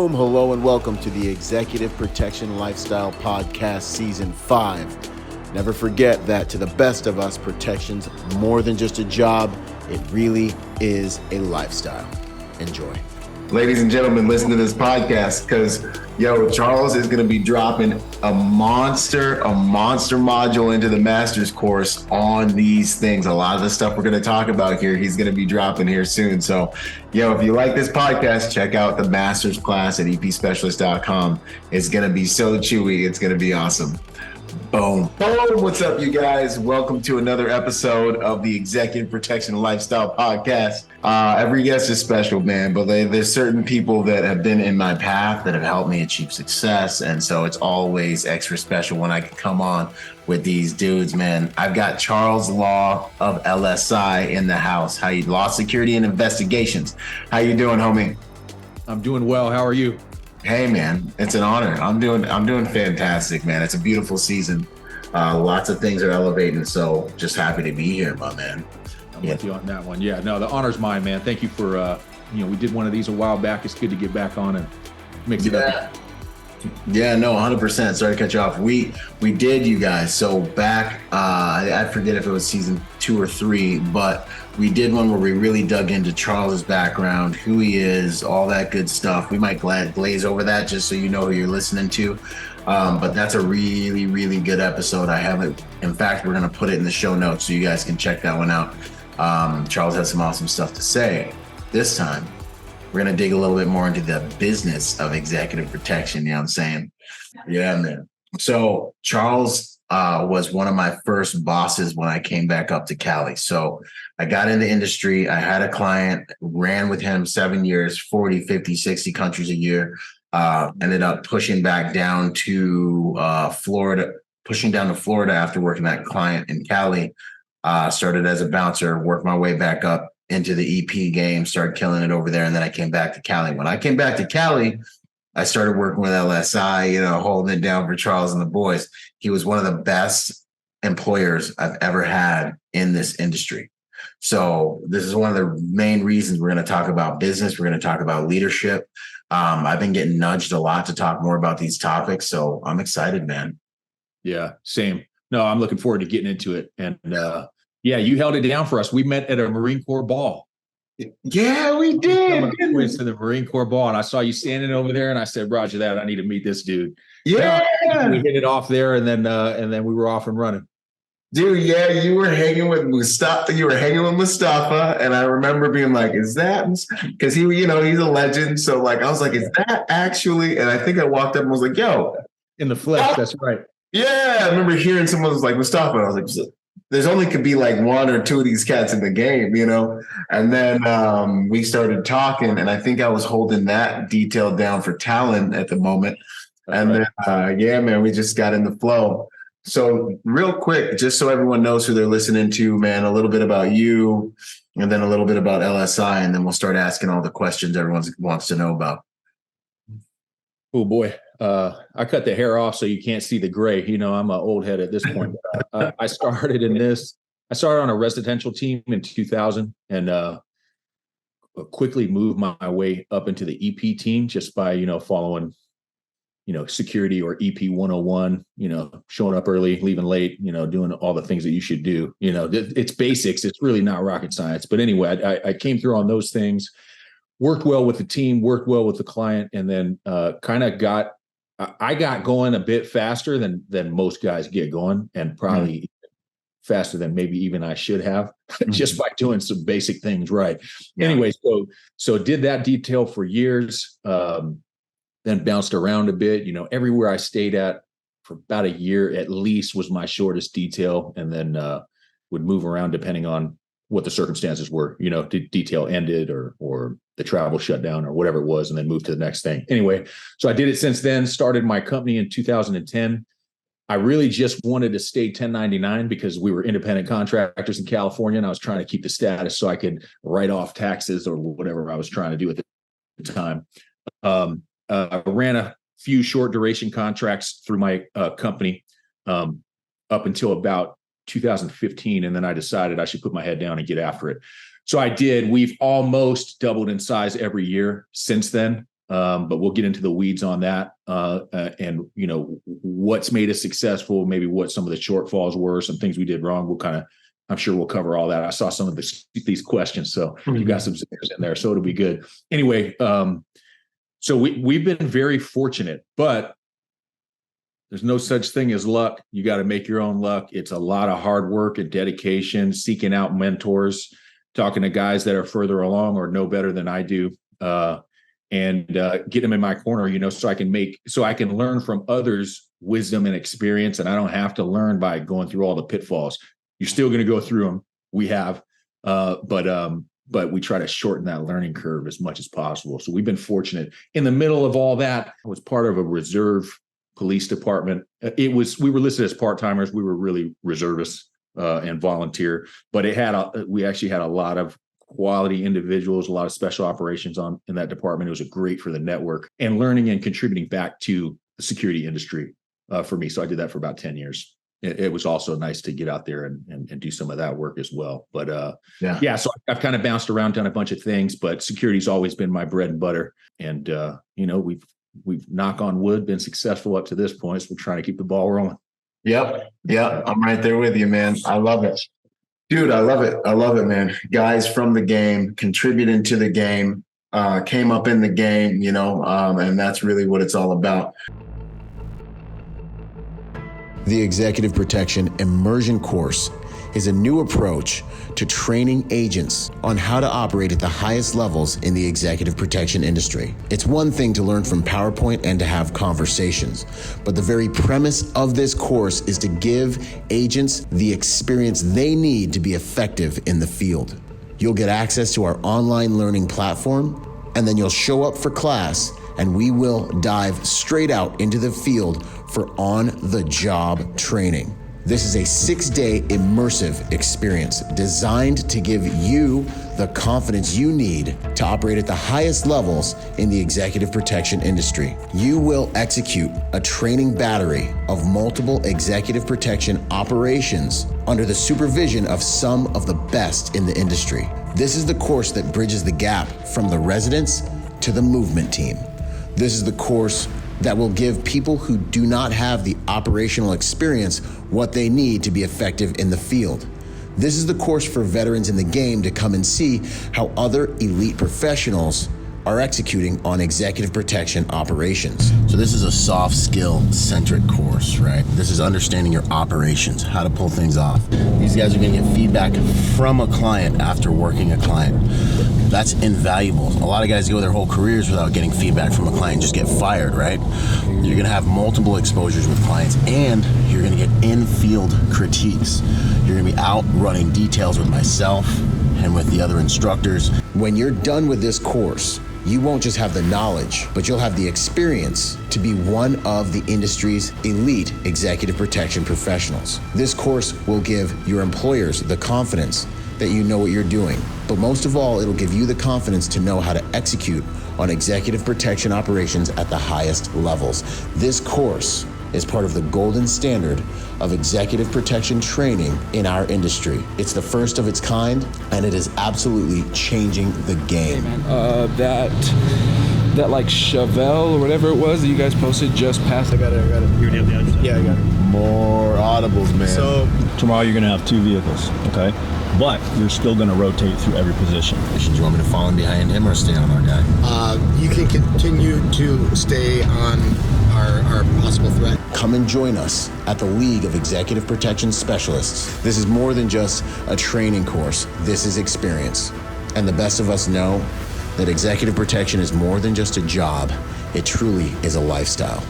Boom, hello and welcome to the Executive Protection Lifestyle Podcast Season 5. Never forget that to the best of us, protection's more than just a job. It really is a lifestyle. Enjoy. Ladies and gentlemen, listen to this podcast because, Charles is going to be dropping a monster module into the master's course on these things. A lot of the stuff we're going to talk about here, he's going to be dropping here soon. So, if you like this podcast, check out the master's class at epspecialist.com. It's going to be so chewy. It's going to be awesome. Boom. Boom. What's up, you guys? Welcome to another episode of the Executive Protection Lifestyle Podcast. Every guest is special, man, but there's certain people that have been in my path that have helped me achieve success. And so it's always extra special when I can come on with these dudes, man. I've got Charles Law of LSI in the house. Law Security and Investigations. How you doing, homie? I'm doing well. How are you? Hey, man, it's an honor. I'm doing fantastic, man. It's a beautiful season. Lots of things are elevating. So just happy to be here, my man. I'm with you on that one. Yeah, no, the honor's mine, man. Thank you for, we did one of these a while back. It's good to get back on and mix it up. Yeah, no, 100%. Sorry to cut you off. We did, you guys. So back, I forget if it was season 2 or 3, but we did one where we really dug into Charles's background, who he is, all that good stuff. We might glaze over that just so you know who you're listening to. But that's a really, really good episode. I haven't. In fact, we're going to put it in the show notes so you guys can check that one out. Charles has some awesome stuff to say. This time, we're going to dig a little bit more into the business of executive protection. You know what I'm saying? Yeah, man. So Charles was one of my first bosses when I came back up to Cali. So I got in the industry. I had a client, ran with him 7 years, 40, 50, 60 countries a year. Ended up pushing back down to Florida after working that client in Cali. Started as a bouncer, worked my way back up into the EP game, started killing it over there. And then I came back to Cali. When I came back to Cali, I started working with LSI, holding it down for Charles and the boys. He was one of the best employers I've ever had in this industry. So this is one of the main reasons we're going to talk about business. We're going to talk about leadership. I've been getting nudged a lot to talk more about these topics. So I'm excited, man. Yeah, same. No, I'm looking forward to getting into it. And you held it down for us. We met at a Marine Corps ball. Yeah, we did. We went to the Marine Corps ball, and I saw you standing over there, and I said, "Roger that. I need to meet this dude." Yeah, we hit it off there, and then we were off and running. Dude, yeah, you were hanging with Mustafa. And I remember being like, "Is that?" Because he's a legend. So I was like, "Is that actually?" And I think I walked up and was like, "Yo, in the flesh." That's right. Yeah, I remember hearing someone was like Mustafa. I was like, there's only could be like one or two of these cats in the game, And then we started talking, and I think I was holding that detail down for Talon at the moment. That's and right. Then, man, we just got in the flow. So real quick, just so everyone knows who they're listening to, man, a little bit about you, and then a little bit about LSI, and then we'll start asking all the questions everyone wants to know about. Oh boy. I cut the hair off so you can't see the gray. I'm an old head at this point. I started on a residential team in 2000 and quickly moved my way up into the EP team just by, following, security or EP 101, showing up early, leaving late, doing all the things that you should do. It's basics. It's really not rocket science. But anyway, I came through on those things, worked well with the team, worked well with the client, and then I got going a bit faster than most guys get going, and probably faster than maybe even I should have, just by doing some basic things right. Yeah. Anyway, so did that detail for years, then bounced around a bit. Everywhere I stayed at for about a year at least was my shortest detail, and then would move around depending on what the circumstances were. Detail ended or the travel shut down or whatever it was, and then moved to the next thing. Anyway, so I did it since then, started my company in 2010. I really just wanted to stay 1099 because we were independent contractors in California, and I was trying to keep the status so I could write off taxes or whatever I was trying to do at the time. I ran a few short duration contracts through my company up until about 2015. And then I decided I should put my head down and get after it. So I did. We've almost doubled in size every year since then. But we'll get into the weeds on that, and what's made us successful, maybe what some of the shortfalls were, some things we did wrong. I'm sure we'll cover all that. I saw some of these questions, so you got some zippers in there, so it'll be good. Anyway, so we've been very fortunate, but there's no such thing as luck. You got to make your own luck. It's a lot of hard work and dedication, seeking out mentors, talking to guys that are further along or know better than I do, and get them in my corner, so I can learn from others' wisdom and experience, and I don't have to learn by going through all the pitfalls. You're still going to go through them. We have, but we try to shorten that learning curve as much as possible. So we've been fortunate. In the middle of all that, I was part of a reserve police department. We were listed as part-timers. We were really reservists and volunteer, but we actually had a lot of quality individuals, a lot of special operations in that department. It was great for the network and learning and contributing back to the security industry for me. So I did that for about 10 years. It was also nice to get out there and do some of that work as well. But so I've kind of bounced around, done a bunch of things, but security's always been my bread and butter. And, we've knock on wood, been successful up to this point. So we're trying to keep the ball rolling. Yep. I'm right there with you, man. I love it. Dude, I love it, man. Guys from the game, contributing to the game, came up in the game, and that's really what it's all about. The Executive Protection Immersion course is a new approach to training agents on how to operate at the highest levels in the executive protection industry. It's one thing to learn from PowerPoint and to have conversations, but the very premise of this course is to give agents the experience they need to be effective in the field. You'll get access to our online learning platform, and then you'll show up for class, and we will dive straight out into the field for on-the-job training. This is a 6-day immersive experience designed to give you the confidence you need to operate at the highest levels in the executive protection industry. You will execute a training battery of multiple executive protection operations under the supervision of some of the best in the industry. This is the course that bridges the gap from the residents to the movement team. This is the course that will give people who do not have the operational experience what they need to be effective in the field. This is the course for veterans in the game to come and see how other elite professionals are executing on executive protection operations. So this is a soft skill centric course, right? This is understanding your operations, how to pull things off. These guys are gonna get feedback from a client after working a client. That's invaluable. A lot of guys go their whole careers without getting feedback from a client, just get fired, right? You're gonna have multiple exposures with clients, and you're gonna get in-field critiques. You're gonna be out running details with myself and with the other instructors. When you're done with this course, you won't just have the knowledge, but you'll have the experience to be one of the industry's elite executive protection professionals. This course will give your employers the confidence that you know what you're doing. But most of all, it'll give you the confidence to know how to execute on executive protection operations at the highest levels. This course is part of the golden standard of executive protection training in our industry. It's the first of its kind, and it is absolutely changing the game. Hey man, that like Chevelle or whatever it was that you guys posted just passed. I got it. You're on the other side. Yeah, I got it. More audibles, man. So tomorrow you're gonna have 2 vehicles, okay? But you're still gonna rotate through every position. Do you want me to fall in behind him or stay on our guy? you can continue to stay on our possible threat. Come and join us at the League of Executive Protection Specialists. This is more than just a training course. This is experience. And the best of us know that executive protection is more than just a job. It truly is a lifestyle.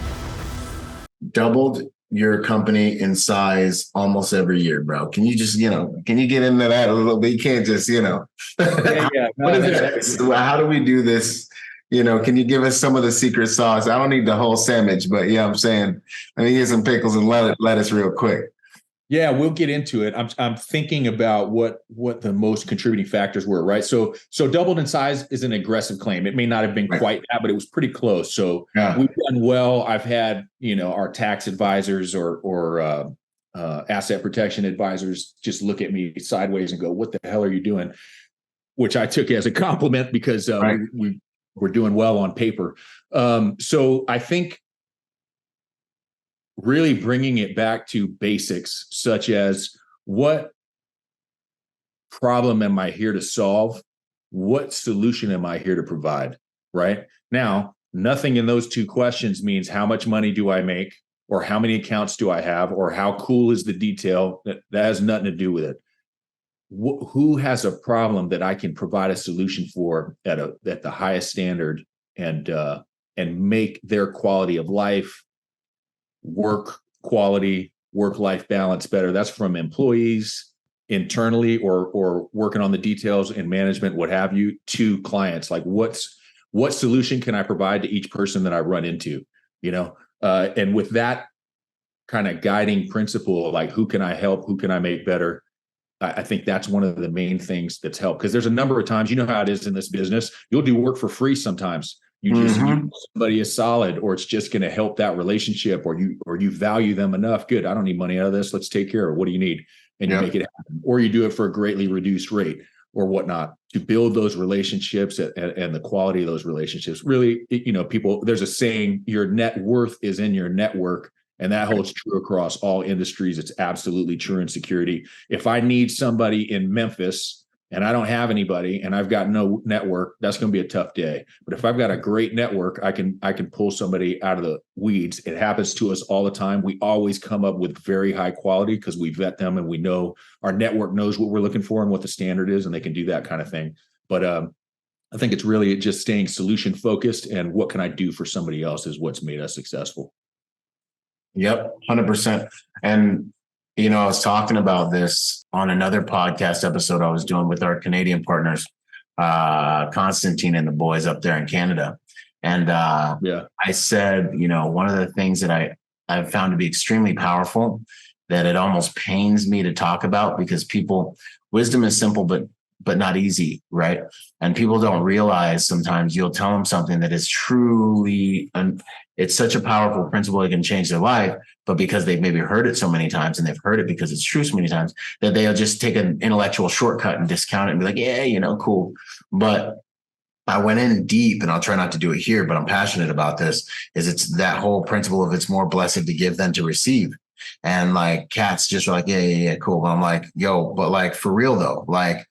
Doubled your company in size almost every year, bro. Can you just, can you get into that a little bit? You can't just, Yeah. What is it? How do we do this? Can you give us some of the secret sauce? I don't need the whole sandwich, but I'm saying, let me get some pickles and lettuce real quick. Yeah, we'll get into it. I'm thinking about what the most contributing factors were, right? So doubled in size is an aggressive claim. It may not have been quite that, but it was pretty close. So we've done well. I've had, our tax advisors or asset protection advisors just look at me sideways and go, "What the hell are you doing?" Which I took as a compliment because we're doing well on paper. So I think really bringing it back to basics, such as what problem am I here to solve? What solution am I here to provide? Right now, nothing in those two questions means how much money do I make, or how many accounts do I have, or how cool is the detail. That has nothing to do with it. Who has a problem that I can provide a solution for at the highest standard, and make their quality of life, work quality, work-life balance better. That's from employees internally, or working on the details in management, what have you, to clients. Like what solution can I provide to each person that I run into, and with that kind of guiding principle, like who can I help, who can I make better? I think that's one of the main things that's helped, because there's a number of times, how it is in this business, you'll do work for free sometimes. You just somebody is solid, or it's just going to help that relationship, or you value them enough. Good, I don't need money out of this. Let's take care of it. What do you need? And you make it happen, or you do it for a greatly reduced rate or whatnot, to build those relationships and the quality of those relationships. Really, people, there's a saying, your net worth is in your network. And that holds true across all industries. It's absolutely true in security. If I need somebody in Memphis and I don't have anybody and I've got no network, that's going to be a tough day. But if I've got a great network, I can pull somebody out of the weeds. It happens to us all the time. We always come up with very high quality because we vet them and we know our network knows what we're looking for and what the standard is, and they can do that kind of thing. But I think it's really just staying solution focused, and what can I do for somebody else is what's made us successful. Yep, 100%. And, I was talking about this on another podcast episode I was doing with our Canadian partners, Constantine and the boys up there in Canada. And I said, one of the things that I've found to be extremely powerful, that it almost pains me to talk about, because wisdom is simple, but not easy, right? And people don't realize, sometimes you'll tell them something that is truly, it's such a powerful principle, it can change their life, but because they've maybe heard it so many times, and they've heard it because it's true so many times, that they'll just take an intellectual shortcut and discount it and be like, yeah, cool. But I went in deep, and I'll try not to do it here, but I'm passionate about this, it's that whole principle of it's more blessed to give than to receive. And like Kat's just like, yeah, cool. But I'm like, yo, but like for real though, like,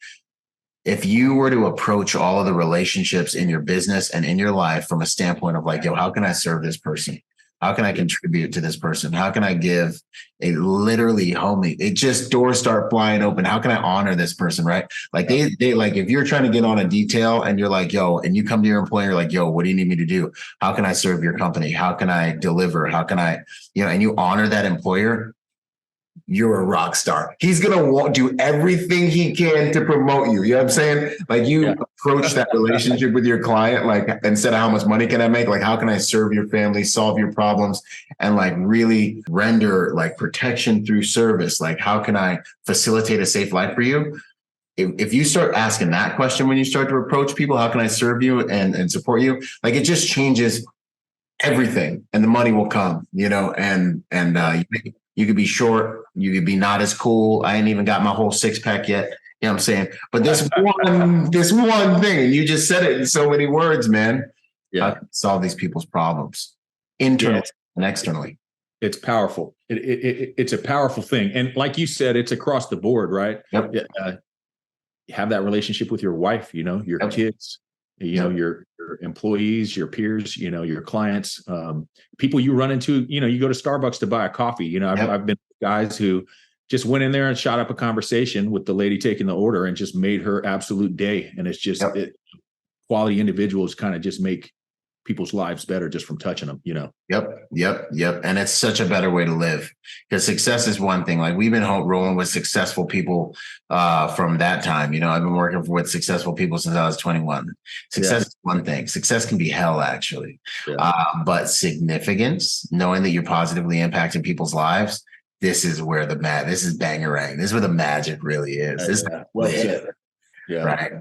if you were to approach all of the relationships in your business and in your life from a standpoint of like, yo, how can I serve this person? How can I contribute to this person? How can I give a literally homie? It just doors start flying open. How can I honor this person? Right? Like they like, if you're trying to get on a detail and you're like, yo, and you come to your employer, like, yo, what do you need me to do? How can I serve your company? How can I deliver? How can I, and you honor that employer, you're a rock star. He's going to do everything he can to promote you. You know what I'm saying? Like you approach that relationship with your client, like instead of how much money can I make, like how can I serve your family, solve your problems, and like really render like protection through service? Like how can I facilitate a safe life for you? If you start asking that question when you start to approach people, how can I serve you and support you? Like it just changes everything, and the money will come, and you could be short, you could be not as cool. I ain't even got my whole six pack yet. You know what I'm saying? But this one thing, and you just said it in so many words, man. Yeah. Solve these people's problems internally and externally. It's powerful. It's a powerful thing. And like you said, it's across the board, right? Yep. Have that relationship with your wife, your kids, your employees, your peers, your clients, people you run into, you go to Starbucks to buy a coffee. I've been guys who just went in there and shot up a conversation with the lady taking the order and just made her absolute day. And it's just quality individuals kind of just make people's lives better just from touching them, Yep. And it's such a better way to live, because success is one thing. Like we've been rolling with successful people from that time. I've been working with successful people since I was 21. Success is one thing. Success can be hell, actually. But significance, knowing that you're positively impacting people's lives, this is where this is bangarang. This is where the magic really is. This is well said. right.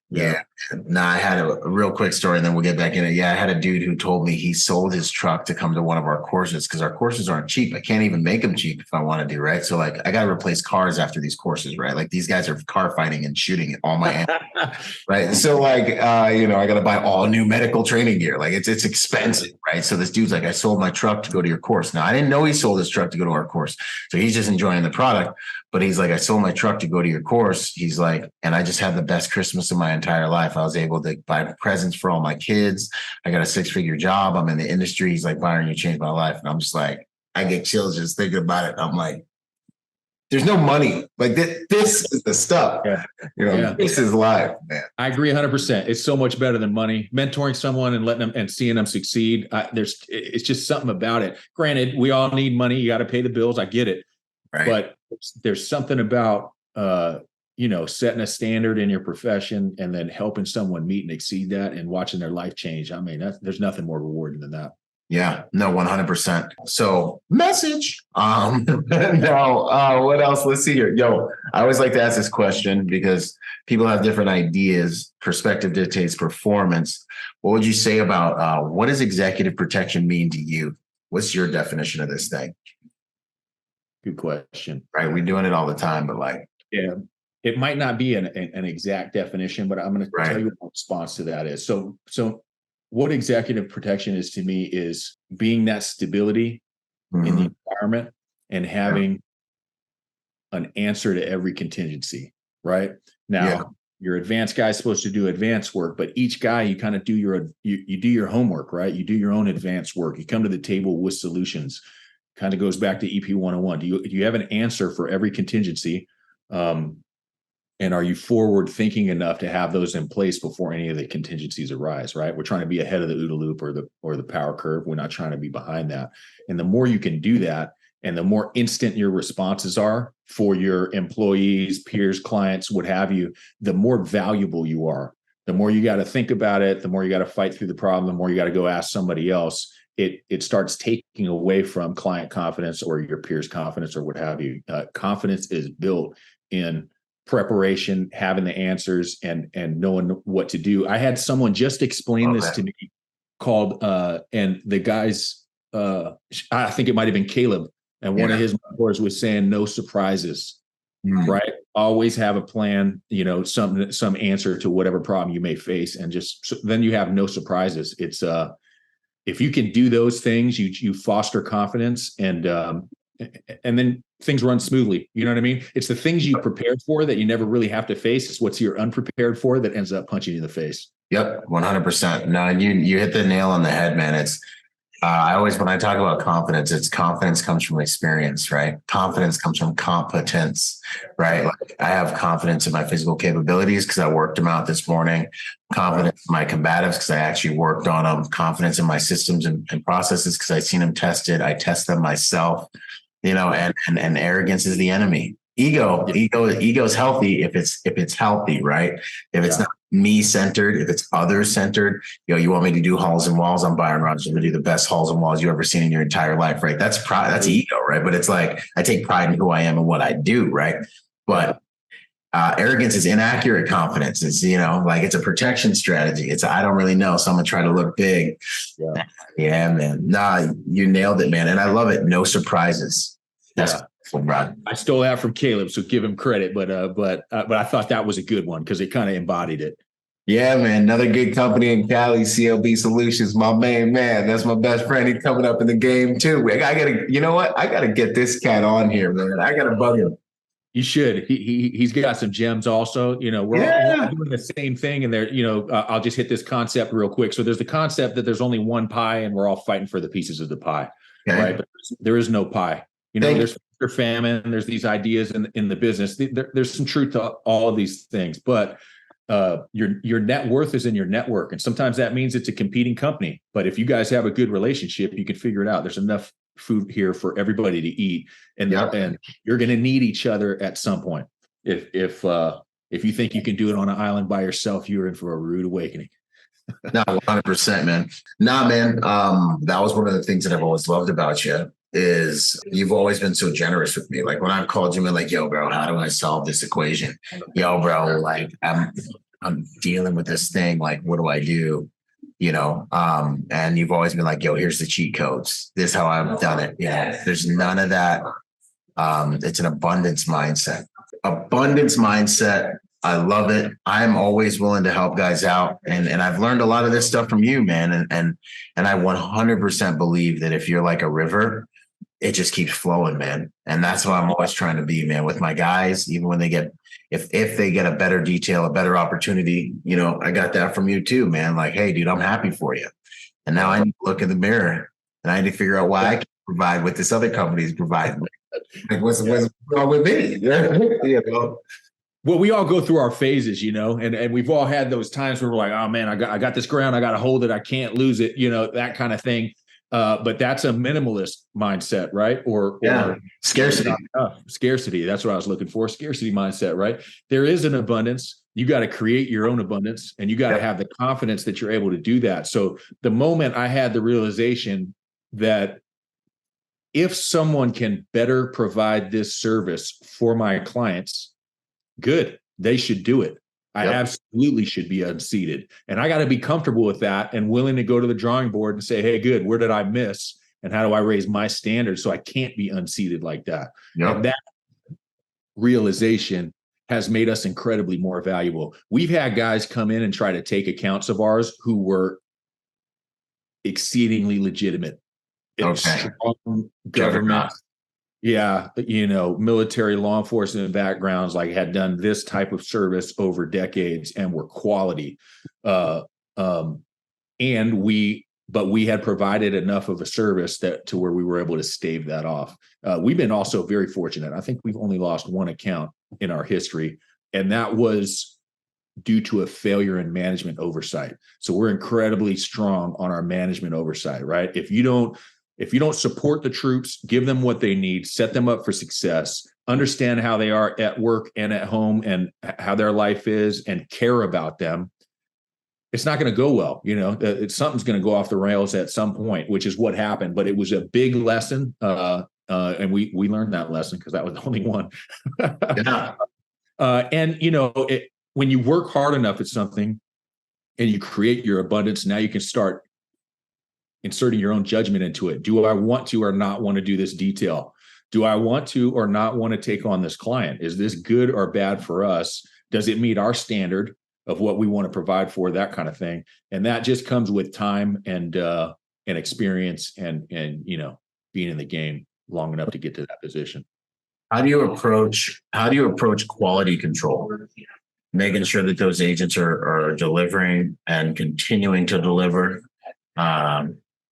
Yeah. Nah, I had a real quick story and then we'll get back in it. Yeah, I had a dude who told me he sold his truck to come to one of our courses because our courses aren't cheap. I can't even make them cheap if I want to do, right? So like I got to replace cars after these courses, right? Like these guys are car fighting and shooting all my hands, right? So like, I got to buy all new medical training gear. Like it's expensive, right? So this dude's like, I sold my truck to go to your course. Now I didn't know he sold his truck to go to our course. So he's just enjoying the product. But he's like, I sold my truck to go to your course. He's like, and I just had the best Christmas of my entire life. I was able to buy presents for all my kids. I got a 6-figure job. I'm in the industry. He's like, Byron, you changed my life. And I'm just like, I get chills just thinking about it. I'm like, there's no money. Like this is the stuff. Yeah. This is life, man. I agree 100%. It's so much better than money. Mentoring someone and letting them and seeing them succeed. It's just something about it. Granted, we all need money. You got to pay the bills. I get it. Right. But there's something about, setting a standard in your profession and then helping someone meet and exceed that and watching their life change. I mean, there's nothing more rewarding than that. Yeah, no, 100%. So message. Now, what else? Let's see here. Yo, I always like to ask this question because people have different ideas. Perspective dictates performance. What would you say about what does executive protection mean to you? What's your definition of this thing? Good question. Right, we're doing it all the time, but like, yeah, it might not be an exact definition, but I'm going to tell you what my response to that is. So what executive protection is to me is being that stability in the environment and having an answer to every contingency, right? Now, your advanced guy is supposed to do advanced work, but each guy, you kind of do you do your homework, right? You do your own advanced work. You come to the table with solutions. Kind of goes back to EP 101. Do you have an answer for every contingency? And are you forward thinking enough to have those in place before any of the contingencies arise, right? We're trying to be ahead of the OODA loop or the power curve. We're not trying to be behind that. And the more you can do that, and the more instant your responses are for your employees, peers, clients, what have you, the more valuable you are. The more you got to think about it, the more you got to fight through the problem, the more you got to go ask somebody else. It starts taking away from client confidence or your peers' confidence or what have you. Confidence is built in preparation, having the answers, and knowing what to do. I had someone just explain this to me called, and the guys, I think it might have been Caleb, and one of his mentors was saying, no surprises, right? Always have a plan, some answer to whatever problem you may face, and then you have no surprises. It's if you can do those things, you foster confidence, and then things run smoothly. You know what I mean? It's the things you prepared for that you never really have to face. It's what's you're unprepared for that ends up punching you in the face. Yep, 100%. No, you hit the nail on the head, man. It's when I talk about confidence, it's confidence comes from experience, right? Confidence comes from competence, right? Like I have confidence in my physical capabilities because I worked them out this morning. Confidence in my combatives because I actually worked on them. Confidence in my systems and processes because I've seen them tested. I test them myself, and arrogance is the enemy. Ego is healthy if it's healthy, right? If it's not me centered, if it's others centered, you want me to do halls and walls. I'm Byron Rodgers. I'm going to do the best halls and walls you ever seen in your entire life, right? That's pride. That's ego, right? But it's like I take pride in who I am and what I do, right? But arrogance is inaccurate confidence. It's like it's a protection strategy. It's I don't really know, so I'm gonna try to look big. Yeah, man. Nah, you nailed it, man, and I love it. No surprises. That's cool, Rod. I stole that from Caleb, so give him credit. But I thought that was a good one because it kind of embodied it. Yeah, man. Another good company in Cali, CLB Solutions. My main man. That's my best friend. He's coming up in the game too. I gotta, you know what? I gotta get this cat on here, man. I gotta bug him. You should. He's got some gems also. We're all doing the same thing. And there, I'll just hit this concept real quick. So there's the concept that there's only one pie and we're all fighting for the pieces of the pie. Okay. Right. But there is no pie. There's famine. There's these ideas in the business. There's some truth to all of these things, but your net worth is in your network. And sometimes that means it's a competing company. But if you guys have a good relationship, you can figure it out. There's enough food here for everybody to eat, and you're going to need each other at some point. If you think you can do it on an island by yourself, you're in for a rude awakening. No, 100%, man. Nah, man. That was one of the things that I've always loved about you is you've always been so generous with me. Like when I've called you and like, yo, bro, how do I solve this equation? Yo, bro, like I'm dealing with this thing. Like, what do I do? And you've always been like, yo, here's the cheat codes. This is how I've done it. There's none of that. It's an abundance mindset. Abundance mindset. I love it. I'm always willing to help guys out. And I've learned a lot of this stuff from you, man. And I 100% believe that if you're like a river, it just keeps flowing, man. And that's what I'm always trying to be, man, with my guys, even when they get, if they get a better detail, a better opportunity, I got that from you too, man. Like, hey, dude, I'm happy for you. And now I need to look in the mirror and I need to figure out why I can provide what this other company is providing. Like, what's wrong with me? Well, we all go through our phases, and we've all had those times where we're like, oh man, I got this ground, I got to hold it, I can't lose it, that kind of thing. But that's a minimalist mindset, right? Or scarcity. Scarcity. That's what I was looking for. Scarcity mindset, right? There is an abundance. You got to create your own abundance, and you got to have the confidence that you're able to do that. So the moment I had the realization that if someone can better provide this service for my clients, good, they should do it. I absolutely should be unseated. And I got to be comfortable with that and willing to go to the drawing board and say, hey, good, where did I miss? And how do I raise my standards so I can't be unseated like that? Yep. And that realization has made us incredibly more valuable. We've had guys come in and try to take accounts of ours who were exceedingly legitimate. Strong government. Yeah, military law enforcement backgrounds, like had done this type of service over decades and were quality. And we had provided enough of a service to where we were able to stave that off. We've been also very fortunate. I think we've only lost one account in our history, and that was due to a failure in management oversight. So we're incredibly strong on our management oversight, right? If you don't support the troops, give them what they need, set them up for success, understand how they are at work and at home and how their life is, and care about them, it's not going to go well. Something's going to go off the rails at some point, which is what happened. But it was a big lesson. And we learned that lesson because that was the only one. When you work hard enough at something and you create your abundance, now you can start inserting your own judgment into it. Do I want to or not want to do this detail? Do I want to or not want to take on this client? Is this good or bad for us? Does it meet our standard of what we want to provide for, that kind of thing? And that just comes with time and experience and being in the game long enough to get to that position. How do you approach quality control? Making sure that those agents are delivering and continuing to deliver.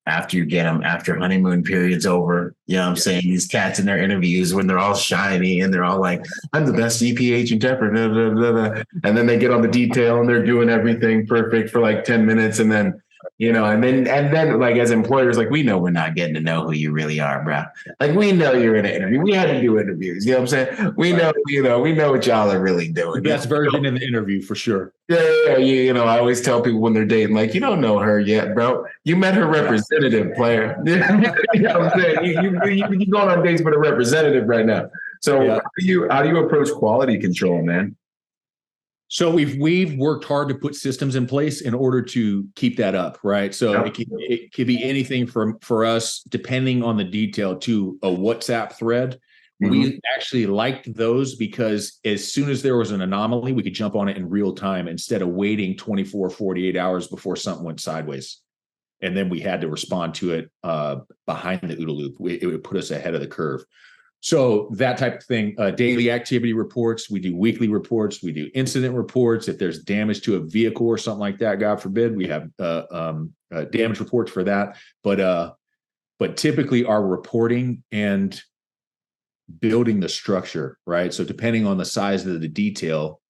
After you get them, after honeymoon period's over, I'm saying? These cats in their interviews when they're all shiny and they're all like, I'm the best EP agent ever, blah, blah, blah, blah. And then they get on the detail and they're doing everything perfect for like 10 minutes. And then, and then like as employers, like, we know we're not getting to know who you really are, bro. Like, we know you're in an interview. We had to do interviews. You know what I'm saying? We know what y'all are really doing. The best version in the interview for sure. Yeah. I always tell people when they're dating, like, you don't know her yet, bro. You met her representative, player. You know what I'm saying? You're going on dates with a representative right now. So how do you approach quality control, man? So we've worked hard to put systems in place in order to keep that up, right? So it could be anything for us, depending on the detail, to a WhatsApp thread. Mm-hmm. We actually liked those because as soon as there was an anomaly, we could jump on it in real time instead of waiting 24, 48 hours before something went sideways. And then we had to respond to it behind the OODA loop. It would put us ahead of the curve. So that type of thing, daily activity reports, we do weekly reports, we do incident reports. If there's damage to a vehicle or something like that, God forbid, we have damage reports for that. But typically our reporting and building the structure, right? So depending on the size of the detail,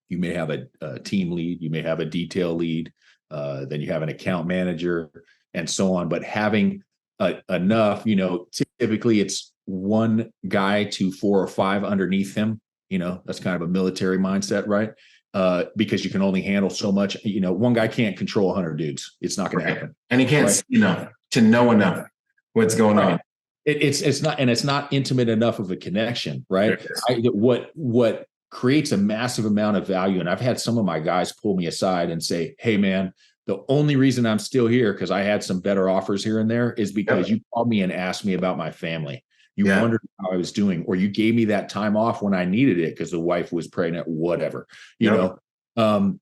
you may have a team lead, you may have a detail lead, then you have an account manager and so on. But having enough, typically it's one guy to 4 or 5 underneath him. That's kind of a military mindset, right? Because you can only handle so much. One guy can't control 100 dudes. It's not going to happen. And he can't see enough to know enough what's going on. It's not intimate enough of a connection, right? What creates a massive amount of value. And I've had some of my guys pull me aside and say, hey, man, the only reason I'm still here, because I had some better offers here and there, is because you called me and asked me about my family. You wondered how I was doing, or you gave me that time off when I needed it because the wife was pregnant, whatever, you know. And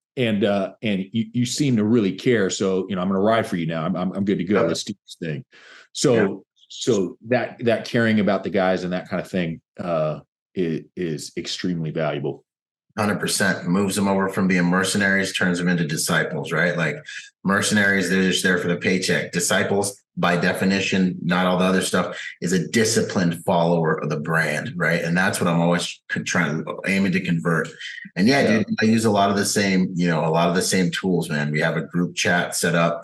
you seem to really care. So, I'm going to ride for you now. I'm good to go. Let's do this thing. So that caring about the guys and that kind of thing is extremely valuable. 100% moves them over from being mercenaries, turns them into disciples, right? Like mercenaries, they're just there for the paycheck. Disciples, by definition, not all the other stuff, is a disciplined follower of the brand, right? And that's what I'm always aiming to convert. And dude, I use a lot of the same tools, man. We have a group chat set up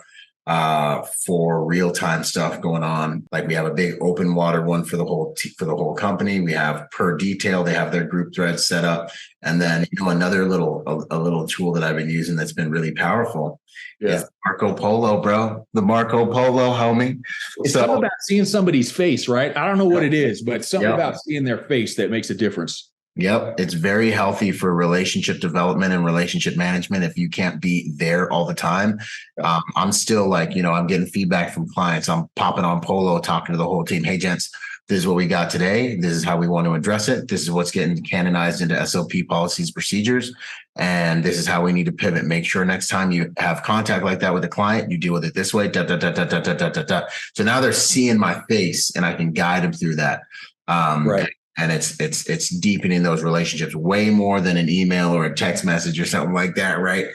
for real-time stuff going on. Like we have a big open water one for the whole company. We have per detail, they have their group threads set up. And then, another little tool that I've been using that's been really powerful is Marco Polo, bro. The Marco Polo, homie. It's something about seeing somebody's face, right? I don't know what it is, but something about seeing their face that makes a difference. Yep. It's very healthy for relationship development and relationship management if you can't be there all the time. I'm still like, I'm getting feedback from clients. I'm popping on Polo, talking to the whole team. Hey, gents, this is what we got today. This is how we want to address it. This is what's getting canonized into SOP policies, procedures. And this is how we need to pivot. Make sure next time you have contact like that with a client, you deal with it this way. So now they're seeing my face and I can guide them through that. Right. And it's deepening those relationships way more than an email or a text message or something like that, right?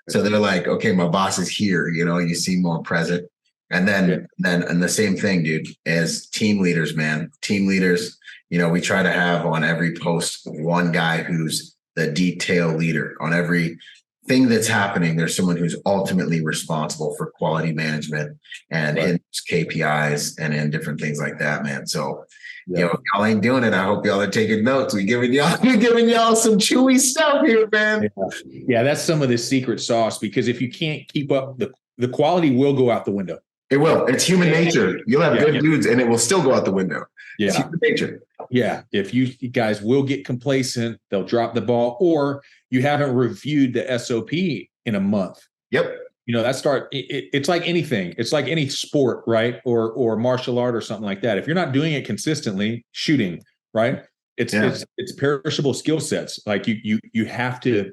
So they're like, okay, my boss is here, you seem more present. And then the same thing, dude, as team leaders, man. Team leaders, we try to have on every post one guy who's the detail leader. On every thing that's happening, there's someone who's ultimately responsible for quality management and in KPIs and in different things like that, man. So if y'all ain't doing it, I hope y'all are taking notes. We're giving y'all some chewy stuff here, man. Yeah, that's some of the secret sauce, because if you can't keep up, the quality will go out the window. It will. It's human nature. You'll have good dudes and it will still go out the window. Yeah. It's human nature. Yeah. If you guys will get complacent, they'll drop the ball, or you haven't reviewed the SOP in a month. Yep. It's like anything. It's like any sport, right? Or martial art or something like that. If you're not doing it consistently, shooting, right? It's perishable skill sets. Like you have to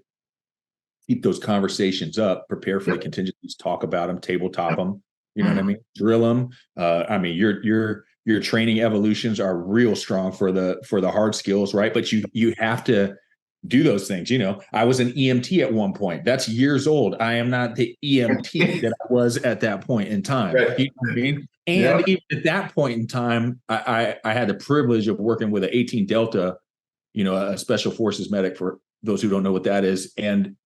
keep those conversations up, prepare for the contingencies, talk about them, tabletop them. You know what I mean? Drill them. Your training evolutions are real strong for the hard skills, right? But you have to do those things. I was an EMT at one point. That's years old. I am not the EMT that I was at that point in time. Right. You know what I mean? And even at that point in time, I had the privilege of working with an 18 Delta, a special forces medic, for those who don't know what that is. And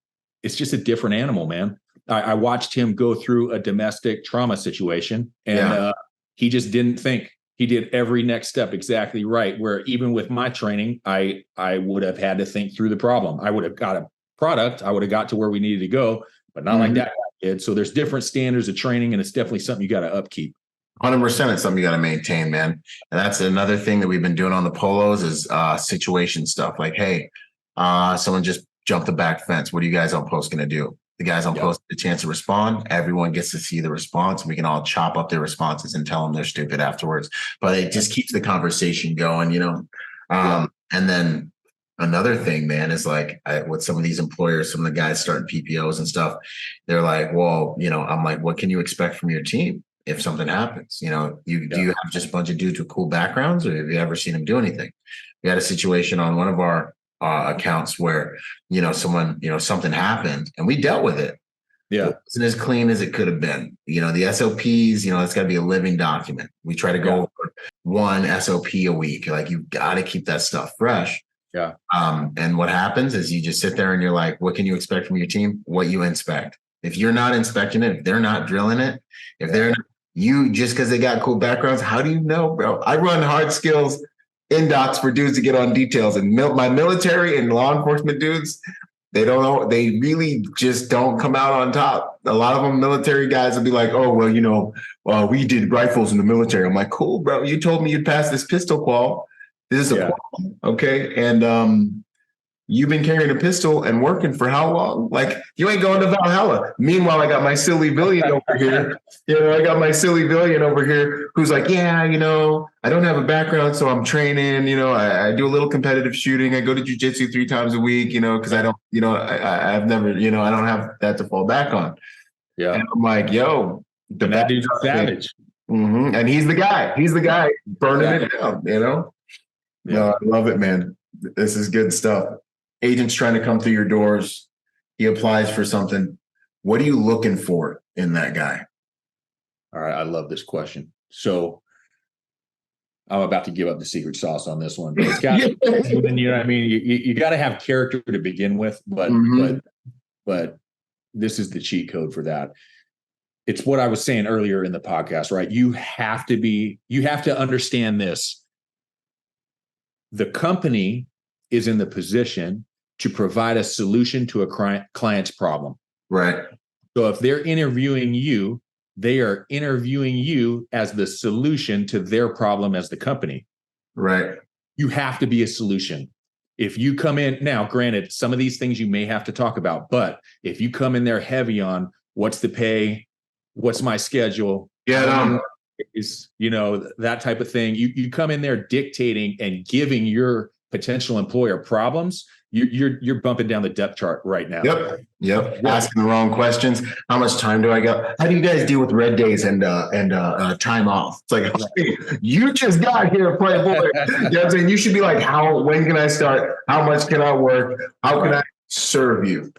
it's just a different animal, man. I watched him go through a domestic trauma situation, and he just didn't think. He did every next step exactly right, where even with my training, I would have had to think through the problem. I would have got a product. I would have got to where we needed to go, but not like that guy did. So there's different standards of training, and it's definitely something you got to upkeep. 100%. It's something you got to maintain, man. And that's another thing that we've been doing on the polos is situation stuff. Like, hey, someone just jumped the back fence. What are you guys on post going to do? The guys on post get a chance to respond. Everyone gets to see the response. We can all chop up their responses and tell them they're stupid afterwards. But it just keeps the conversation going, And then another thing, man, is like with some of these employers, some of the guys starting PPOs and stuff, they're like, well, I'm like, what can you expect from your team if something happens? Do you have just a bunch of dudes with cool backgrounds, or have you ever seen them do anything? We had a situation on one of our accounts where, something happened and we dealt with it. Yeah. It wasn't as clean as it could have been. The SOPs, it's got to be a living document. We try to go over one SOP a week. Like, you've got to keep that stuff fresh. Yeah. And what happens is you just sit there and you're like, what can you expect from your team? What you inspect. If you're not inspecting it, if they're not drilling it, if they're not, just because they got cool backgrounds, how do you know, bro? I run hard skills in docs for dudes to get on details, and my military and law enforcement dudes, they don't know. They really just don't come out on top. A lot of them military guys will be like, oh, well, we did rifles in the military. I'm like, cool, bro. You told me you'd pass this pistol qual. This is a qual. Okay. And you've been carrying a pistol and working for how long? Like, you ain't going to Valhalla. Meanwhile, I got my silly villain over here. I got my silly villain over here who's like, yeah, I don't have a background, so I'm training. I do a little competitive shooting. I go to jiu-jitsu 3 times a week, because I don't, I've never, I don't have that to fall back on. Yeah. And I'm like, yo, that dude's savage. Mm-hmm. And he's the guy burning it down, Yeah. No, I love it, man. This is good stuff. Agent's trying to come through your doors. He applies for something. What are you looking for in that guy? All right. I love this question. So I'm about to give up the secret sauce on this one. But it's got, you know what I mean? You got to have character to begin with, but this is the cheat code for that. It's what I was saying earlier in the podcast, right? You have to understand this. The company is in the position to provide a solution to a client's problem. Right. So if they're interviewing you, they are interviewing you as the solution to their problem as the company. Right. You have to be a solution. If you come in, now, granted, some of these things you may have to talk about, but if you come in there heavy on what's the pay, what's my schedule, that type of thing, you come in there dictating and giving your potential employer problems, you're bumping down the depth chart right now. Yep. Asking the wrong questions. How much time do I got? How do you guys deal with red days and time off? It's like, you just got here, Playboy. You know what I'm saying? You should be like, when can I start? How much can I work? How can I serve you?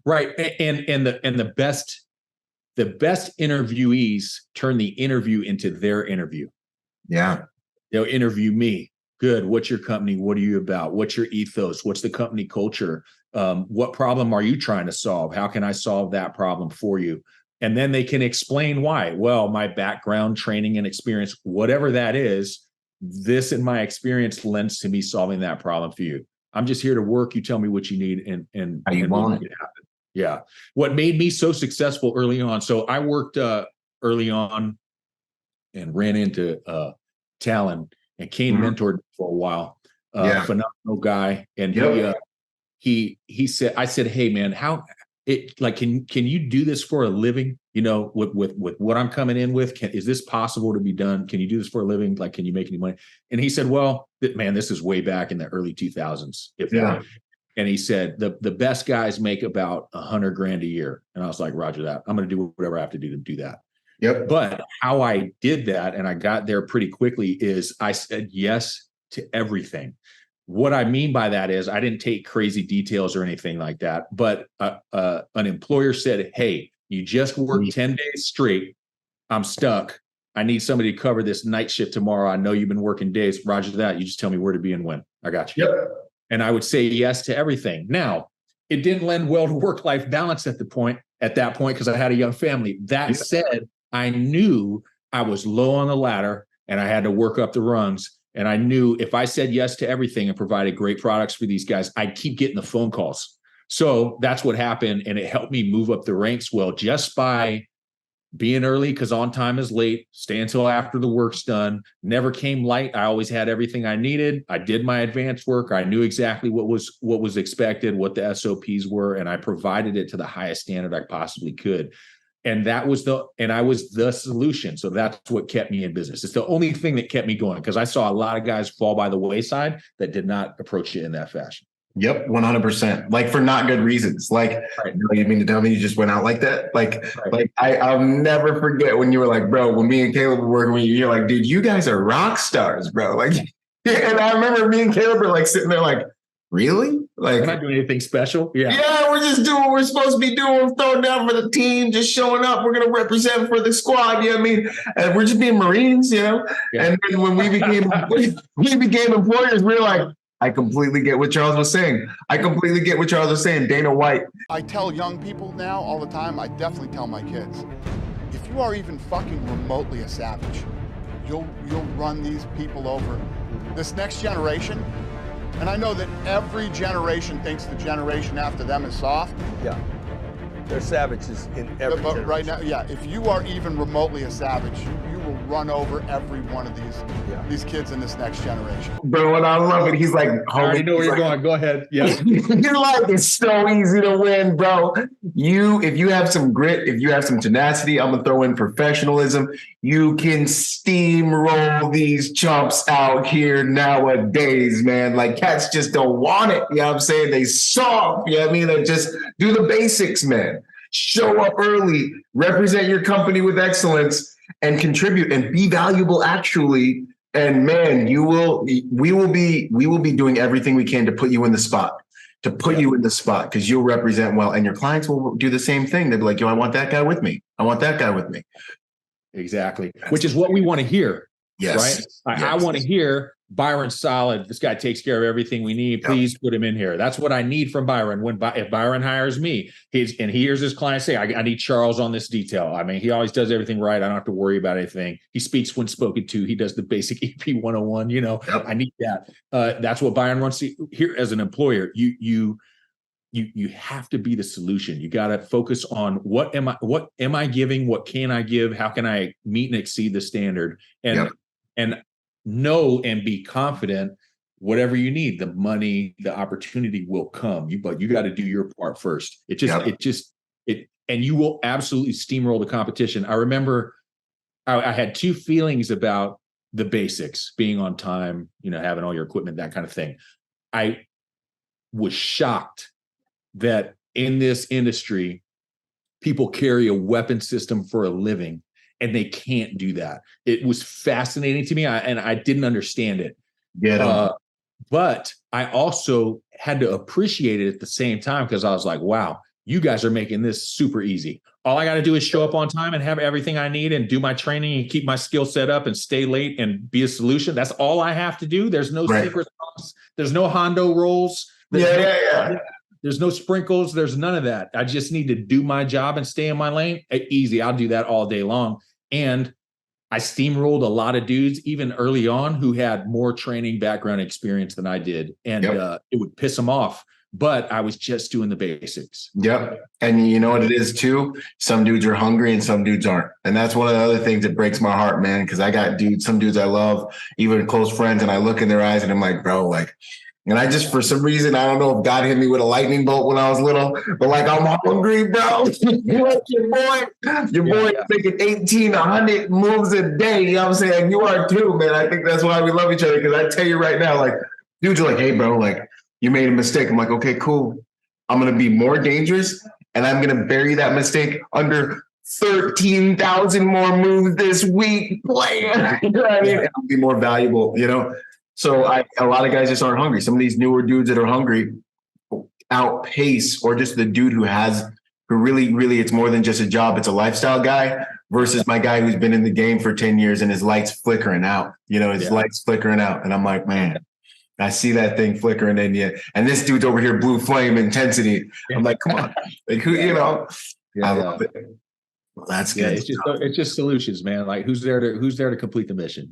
Right. And the best interviewees turn the interview into their interview. Yeah. They'll interview me. Good. What's your company? What are you about? What's your ethos? What's the company culture? What problem are you trying to solve? How can I solve that problem for you? And then they can explain why. Well, my background, training, and experience, whatever that is, this in my experience lends to me solving that problem for you. I'm just here to work. You tell me what you need and how you want it happen. Yeah. What made me so successful early on. So I worked early on and ran into Talon, and Kane mentored me for a while. Phenomenal guy. And he said, I said, hey man, can you do this for a living? With what I'm coming in with, is this possible to be done? Can you do this for a living? Like, can you make any money? And he said, well, man, this is way back in the early 2000s. And he said, the best guys make about $100,000 a year. And I was like, Roger that. I'm going to do whatever I have to do that. Yep. But how I did that, and I got there pretty quickly, is I said yes to everything. What I mean by that is I didn't take crazy details or anything like that. But an employer said, hey, you just worked 10 days straight. I'm stuck. I need somebody to cover this night shift tomorrow. I know you've been working days. Roger that. You just tell me where to be and when. I got you. Yep. And I would say yes to everything. Now, it didn't lend well to work-life balance at that point, because I had a young family. That said, I knew I was low on the ladder and I had to work up the rungs. And I knew if I said yes to everything and provided great products for these guys, I'd keep getting the phone calls. So that's what happened. And it helped me move up the ranks well, just by being early, because on time is late, stay until after the work's done, never came light. I always had everything I needed. I did my advanced work. I knew exactly what was expected, what the SOPs were, and I provided it to the highest standard I possibly could. And I was the solution. So that's what kept me in business. It's the only thing that kept me going, because I saw a lot of guys fall by the wayside that did not approach it in that fashion. Yep, 100%. Like, for not good reasons. Like, you mean to tell me you just went out like that? Like I'll never forget when you were like, bro, when me and Caleb were working with you, you're like, dude, you guys are rock stars, bro. Like, and I remember me and Caleb were like sitting there like, really? Like, we're not doing anything special. Yeah, we're just doing what we're supposed to be doing, throwing down for the team, just showing up. We're gonna represent for the squad, you know what I mean? And we're just being Marines, you know? Yeah. And then when we became employers, we were like, I completely get what Charles was saying. Dana White. I tell young people now all the time, I definitely tell my kids, if you are even fucking remotely a savage, you'll run these people over. This next generation, and I know that every generation thinks the generation after them is soft. Yeah. They're savages in every But right generation. now, yeah, if you are even remotely a savage, you will run over every one of these kids in this next generation. Bro, and I love it. He's like, I already know where you're going. Go ahead. Yeah. You're like, it's so easy to win, bro. If you have some grit, if you have some tenacity, I'm gonna throw in professionalism. You can steamroll these chumps out here nowadays, man. Like cats just don't want it. You know what I'm saying? They soft. You know what I mean? They just do the basics, man. Show up early, represent your company with excellence, and contribute and be valuable actually. And man, we will be doing everything we can to put you in the spot, because you'll represent well, and your clients will do the same thing. They'll be like, yo, I want that guy with me. I want that guy with me. Exactly. Which is what we want to hear. Yes. Right. I want to hear Byron's solid. This guy takes care of everything we need. Please put him in here. That's what I need from Byron. If Byron hires me, he hears his client say, I need Charles on this detail. I mean, he always does everything right. I don't have to worry about anything. He speaks when spoken to. He does the basic EP 101. I need that. That's what Byron wants to hear as an employer. You have to be the solution. You got to focus on what am I giving? What can I give? How can I meet and exceed the standard? And know and be confident, whatever you need, the money, the opportunity will come. But you got to do your part first. And you will absolutely steamroll the competition. I remember I had two feelings about the basics, being on time, having all your equipment, that kind of thing. I was shocked that in this industry, people carry a weapon system for a living. And they can't do that. It was fascinating to me, and I didn't understand it. But I also had to appreciate it at the same time, because I was like, wow, you guys are making this super easy. All I got to do is show up on time and have everything I need and do my training and keep my skill set up and stay late and be a solution. That's all I have to do. There's no secret sauce. There's no Hondo rolls. There's no sprinkles. There's none of that. I just need to do my job and stay in my lane. Easy. I'll do that all day long. And I steamrolled a lot of dudes, even early on, who had more training background experience than I did. And it would piss them off. But I was just doing the basics. Yep. And you know what it is, too? Some dudes are hungry and some dudes aren't. And that's one of the other things that breaks my heart, man, because I got some dudes I love, even close friends, and I look in their eyes and I'm like, bro, and I just, for some reason, I don't know if God hit me with a lightning bolt when I was little, but I'm hungry, bro. Your boy is making 1,800 moves a day. You know what I'm saying? You are too, man. I think that's why we love each other. Because I tell you right now, dudes are like, hey, bro, you made a mistake. I'm like, okay, cool. I'm going to be more dangerous, and I'm going to bury that mistake under 13,000 more moves this week. You know what I mean? And I'll be more valuable, So a lot of guys just aren't hungry. Some of these newer dudes that are hungry outpace, or just the dude who really, really, it's more than just a job. It's a lifestyle guy versus my guy who's been in the game for 10 years and his light's flickering out. Light's flickering out. And I'm like, man, I see that thing flickering in you. And this dude's over here, blue flame intensity. I'm like, come on. I love it. Well, that's good. It's just solutions, man. Who's there to complete the mission,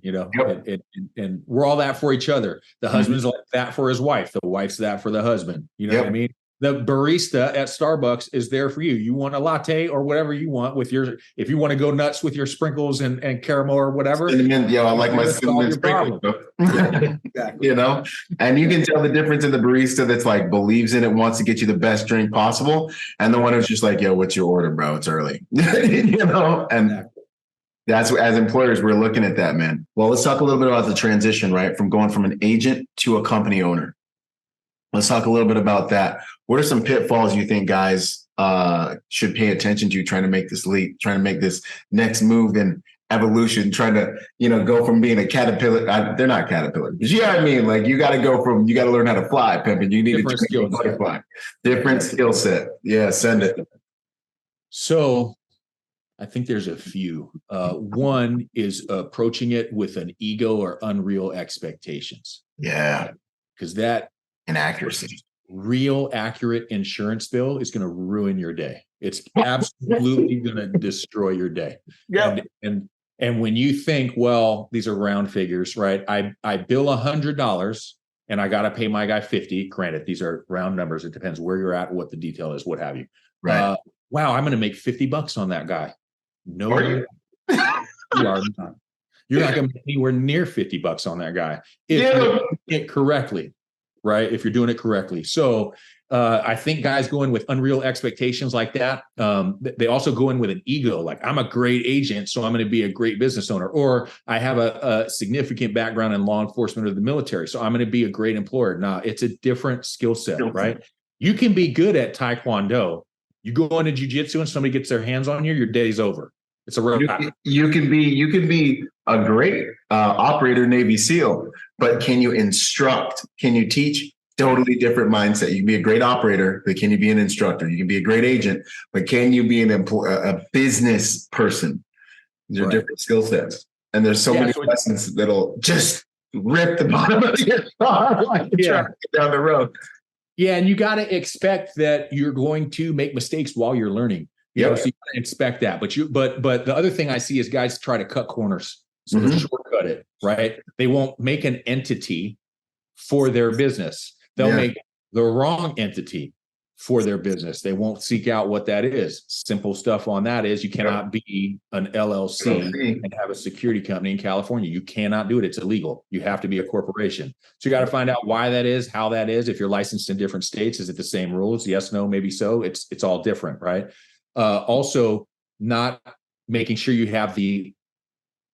and we're all that for each other. The husband's like that for his wife. The wife's that for the husband. You know what I mean? The barista at Starbucks is there for you. You want a latte or whatever you want if you want to go nuts with your sprinkles and caramel or whatever. Cinnamon, I like my cinnamon sprinkles. Exactly. And you can tell the difference in the barista that's believes in it, wants to get you the best drink possible, and the one who's just like, yo, what's your order, bro? It's early. And that's, as employers, we're looking at that, man. Well, let's talk a little bit about the transition, right? From going from an agent to a company owner. Let's talk a little bit about that. What are some pitfalls you think guys should pay attention to trying to make this leap, trying to make this next move in evolution, trying to, go from being a caterpillar? They're not caterpillars. You know what I mean? You got to learn how to fly, pimpin'. You need different skill set. Different skill set. Yeah, send it. So I think there's a few. One is approaching it with an ego or unreal expectations. Yeah. Because that inaccuracy. Real accurate insurance bill is going to ruin your day. It's absolutely going to destroy your day. Yeah. And when you think, well, these are round figures, right? I bill $100 and I got to pay my guy $50. Granted, these are round numbers. It depends where you're at, what the detail is, what have you. Right. wow, I'm going to make $50 on that guy. No, Are you? you are not. You're not going to make anywhere near $50 on that guy if Yeah. you're doing it correctly, right? If you're doing it correctly. So I think guys go in with unreal expectations like that. They also go in with an ego, like I'm a great agent, so I'm going to be a great business owner, or I have a significant background in law enforcement or the military, so I'm going to be a great employer. Now, it's a different skill set, right? You can be good at Taekwondo. You go into jiu-jitsu and somebody gets their hands on you, your day's over. It's a wrap. You can be a great operator, Navy SEAL, but can you instruct? Can you teach? Totally different mindset. You can be a great operator, but can you be an instructor? You can be a great agent, but can you be a business person? These are different skill sets, and there's so many lessons that'll just rip the bottom of your car like you're trying to get down the road. Yeah, and you got to expect that you're going to make mistakes while you're learning. So you got to expect that. But the other thing I see is guys try to cut corners, so they shortcut it, right? They won't make an entity for their business. They'll make the wrong entity for their business. They won't seek out what that is. Simple stuff on that is you cannot be an LLC and have a security company in California. You cannot do it. It's illegal. You have to be a corporation. So you got to find out why that is, how that is. If you're licensed in different states, is it the same rules? Yes, no, maybe so. It's all different, right? Also, not making sure you have the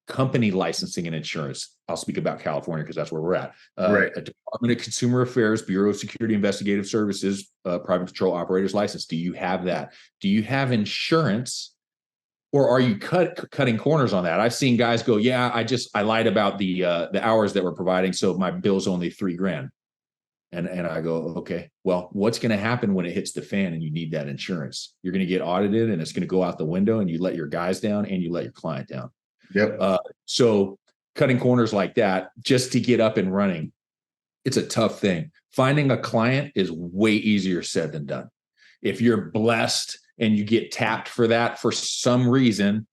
company licensing and insurance. I'll speak about California because that's where we're at. A Department of Consumer Affairs, Bureau of Security Investigative Services, private patrol operators license. Do you have that? Do you have insurance, or are you cutting corners on that? I've seen guys go, yeah, I lied about the hours that we're providing, so my bill's only $3,000. And I go, okay, well, what's going to happen when it hits the fan and you need that insurance? You're going to get audited and it's going to go out the window, and you let your guys down and you let your client down. So cutting corners like that just to get up and running, it's a tough thing. Finding a client is way easier said than done. If you're blessed and you get tapped for that for some reason,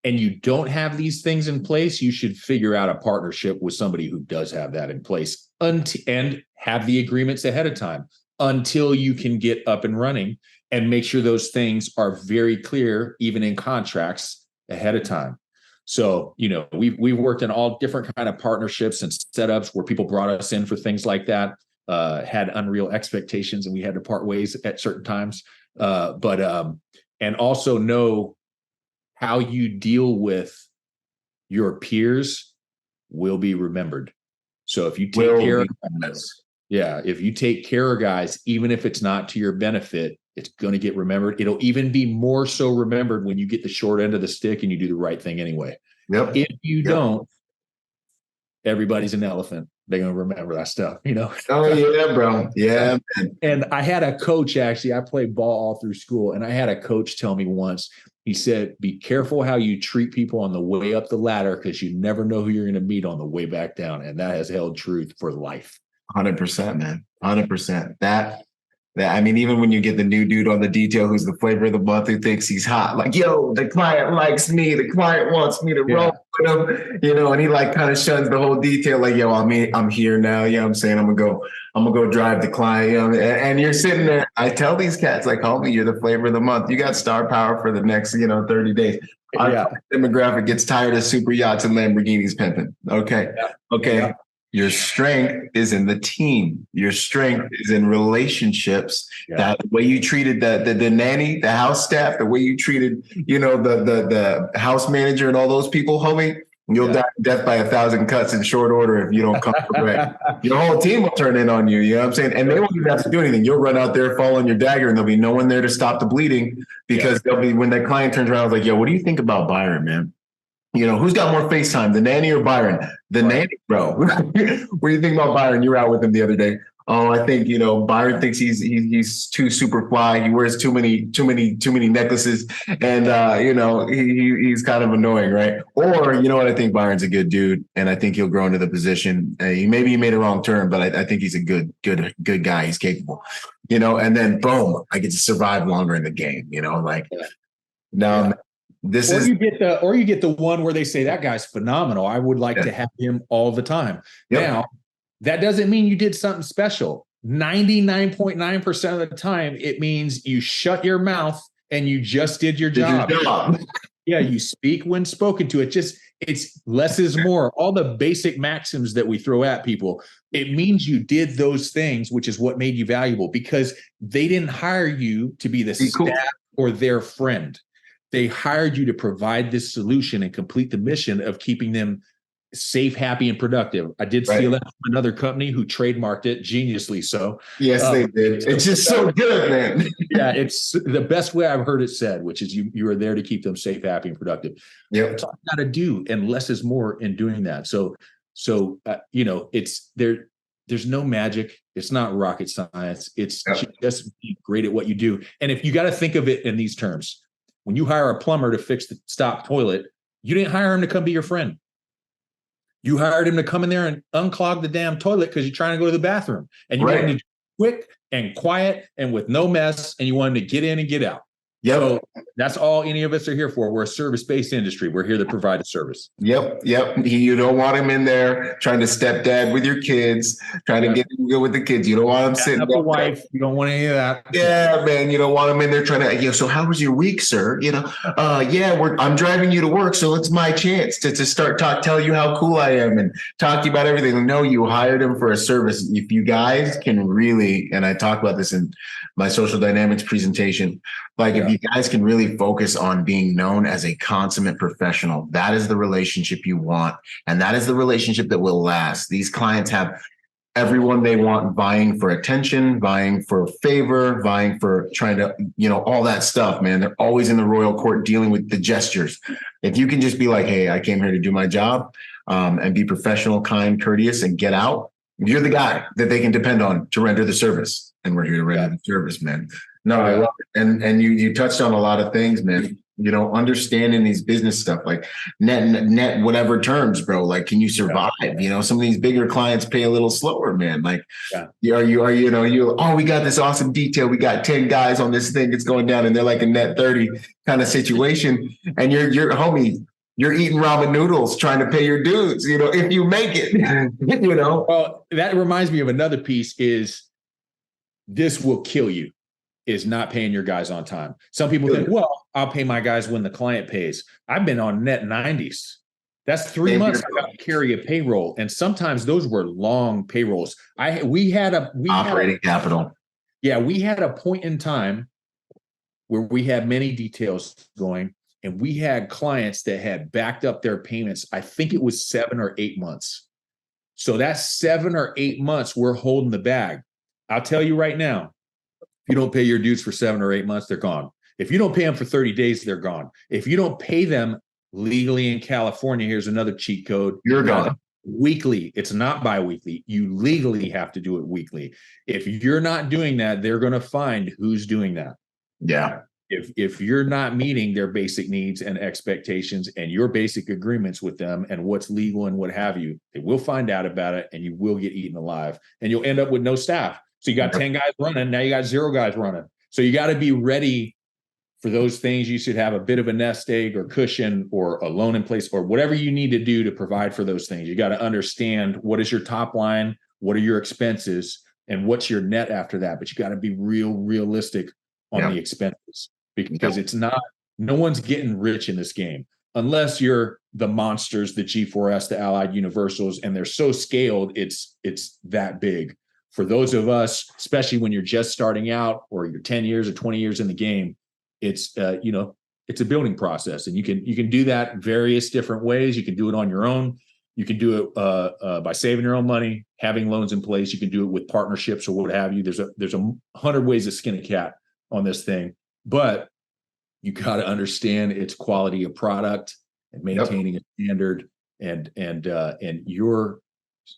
and you don't have these things in place, you should figure out a partnership with somebody who does have that in place and have the agreements ahead of time until you can get up and running, and make sure those things are very clear, even in contracts ahead of time. So, we've worked in all different kind of partnerships and setups where people brought us in for things like that, had unreal expectations, and we had to part ways at certain times. And also know how you deal with your peers will be remembered. So if you take care of guys, if you take care of guys, even if it's not to your benefit, it's going to get remembered. It'll even be more so remembered when you get the short end of the stick and you do the right thing anyway. If you don't, everybody's an elephant. They're going to remember that stuff, Oh, yeah, bro. Yeah. And I had a coach, actually, I played ball all through school, and I had a coach tell me once, he said, be careful how you treat people on the way up the ladder, because you never know who you're going to meet on the way back down. And that has held truth for life. 100%, man. 100%. That, I mean, even when you get the new dude on the detail who's the flavor of the month, who thinks he's hot, like, yo, the client likes me, the client wants me to roll with him, and he like kind of shuns the whole detail, like, yo, I'm here now. I'm saying I'm gonna go drive the client, and you're sitting there. I tell these cats, like, homie, you're the flavor of the month. You got star power for the next, 30 days. Our demographic gets tired of super yachts and Lamborghinis pimping. Okay. Yeah. Your strength is in the team. Your strength is in relationships. That the way you treated the nanny, the house staff, the way you treated, the house manager and all those people, homie, you'll die death by 1,000 cuts in short order if you don't come correct. Your whole team will turn in on you. You know what I'm saying? And they won't even have to do anything. You'll run out there, fall on your dagger, and there'll be no one there to stop the bleeding, because they'll be, when that client turns around, I was like, yo, what do you think about Byron, man? Who's got more FaceTime, the nanny or Byron? The nanny, bro. What do you think about Byron? You were out with him the other day. Oh, I think, Byron thinks he's too super fly. He wears too many necklaces, and he's kind of annoying, right? Or, what? I think Byron's a good dude, and I think he'll grow into the position. Maybe he made a wrong turn, but I think he's a good guy. He's capable, and then boom, I get to survive longer in the game, now. You get the one where they say that guy's phenomenal. I would like to have him all the time. Now, that doesn't mean you did something special. 99.9% of the time, it means you shut your mouth and you just did your Did job. your job. Yeah, you speak when spoken to. It's less is more. All the basic maxims that we throw at people, it means you did those things, which is what made you valuable, because they didn't hire you to be the staff or their friend. They hired you to provide this solution and complete the mission of keeping them safe, happy, and productive. I did steal that from another company who trademarked it geniusly. So yes, they did. It's just so good, man. Yeah, it's the best way I've heard it said, which is you are there to keep them safe, happy, and productive. Yep. That's all you got to do, and less is more in doing that. So it's there. There's no magic. It's not rocket science. It's just be great at what you do. And if you got to think of it in these terms, when you hire a plumber to fix the stop toilet, you didn't hire him to come be your friend. You hired him to come in there and unclog the damn toilet because you're trying to go to the bathroom, and you wanted to do quick and quiet and with no mess, and you wanted to get in and get out. Yep. So that's all any of us are here for. We're a service-based industry. We're here to provide a service. Yep. You don't want him in there trying to stepdad with your kids, trying to get him good with the kids. You don't want him sitting up a wife. You don't want any of that. Yeah, man. You don't want him in there trying to, so how was your week, sir? I'm driving you to work, so it's my chance to start tell you how cool I am and talk to you about everything. No, you hired him for a service. If you guys can really, and I talk about this in my social dynamics presentation, if you guys can really focus on being known as a consummate professional, that is the relationship you want. And that is the relationship that will last. These clients have everyone they want vying for attention, vying for favor, vying for trying to, all that stuff, man. They're always in the royal court dealing with the gestures. If you can just be like, hey, I came here to do my job and be professional, kind, courteous, and get out, you're the guy that they can depend on to render the service. And we're here to render the service, man. No, I love it. And you touched on a lot of things, man. Understanding these business stuff, like net whatever terms, bro. Like, can you survive? Some of these bigger clients pay a little slower, man. Like, we got this awesome detail. We got 10 guys on this thing. It's going down, and they're like a net 30 kind of situation. And you're homie, you're eating ramen noodles trying to pay your dues, if you make it, Well, that reminds me of another piece is this will kill you. Is not paying your guys on time. Some people think, well, I'll pay my guys when the client pays. I've been on net 90s. That's 3 months I got to carry a payroll. And sometimes those were long payrolls. We had operating capital. Yeah, we had a point in time where we had many details going, and we had clients that had backed up their payments. I think it was 7 or 8 months. So that's 7 or 8 months we're holding the bag. I'll tell you right now, if you don't pay your dues for 7 or 8 months, they're gone. If you don't pay them for 30 days, they're gone. If you don't pay them legally in California, here's another cheat code. You're gone. Weekly. It's not biweekly. You legally have to do it weekly. If you're not doing that, they're going to find who's doing that. Yeah. If you're not meeting their basic needs and expectations and your basic agreements with them and what's legal and what have you, they will find out about it and you will get eaten alive and you'll end up with no staff. So you got 10 guys running. Now you got 0 guys running. So you got to be ready for those things. You should have a bit of a nest egg or cushion or a loan in place or whatever you need to do to provide for those things. You got to understand what is your top line, what are your expenses, and what's your net after that. But you got to be realistic on the expenses because it's not, no one's getting rich in this game unless you're the monsters, the G4S, the Allied Universals, and they're so scaled, it's that big. For those of us, especially when you're just starting out or you're 10 years or 20 years in the game, it's it's a building process, and you can do that various different ways. You can do it on your own. You can do it by saving your own money, having loans in place. You can do it with partnerships or what have you. There's 100 ways to skin a cat on this thing, but you got to understand its quality of product and maintaining a standard, and your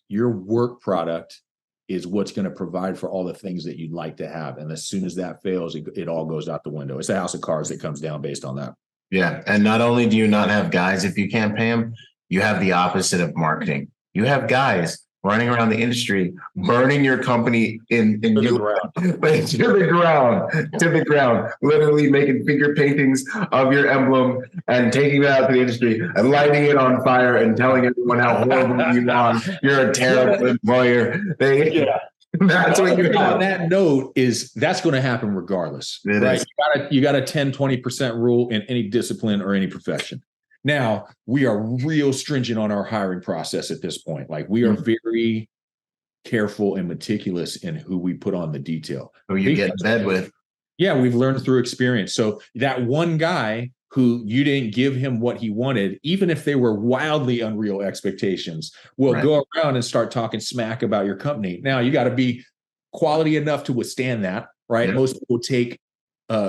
work product is what's going to provide for all the things that you'd like to have. And as soon as that fails, it all goes out the window. It's a house of cards that comes down based on that. Yeah. And not only do you not have guys, if you can't pay them, you have the opposite of marketing. You have guys running around the industry, burning your company to the ground, literally making finger paintings of your emblem and taking it out to the industry and lighting it on fire and telling everyone how horrible you are. You're a terrible employer. That's what you on have. that note is that's going to happen regardless, It right? is. You got a 10, 20% rule in any discipline or any profession. Now, we are real stringent on our hiring process at this point. Like, we are very careful and meticulous in who we put on the detail. Who you get in bed with. Yeah, we've learned through experience. So that one guy who you didn't give him what he wanted, even if they were wildly unreal expectations, will go around and start talking smack about your company. Now, you got to be quality enough to withstand that, right? Most people take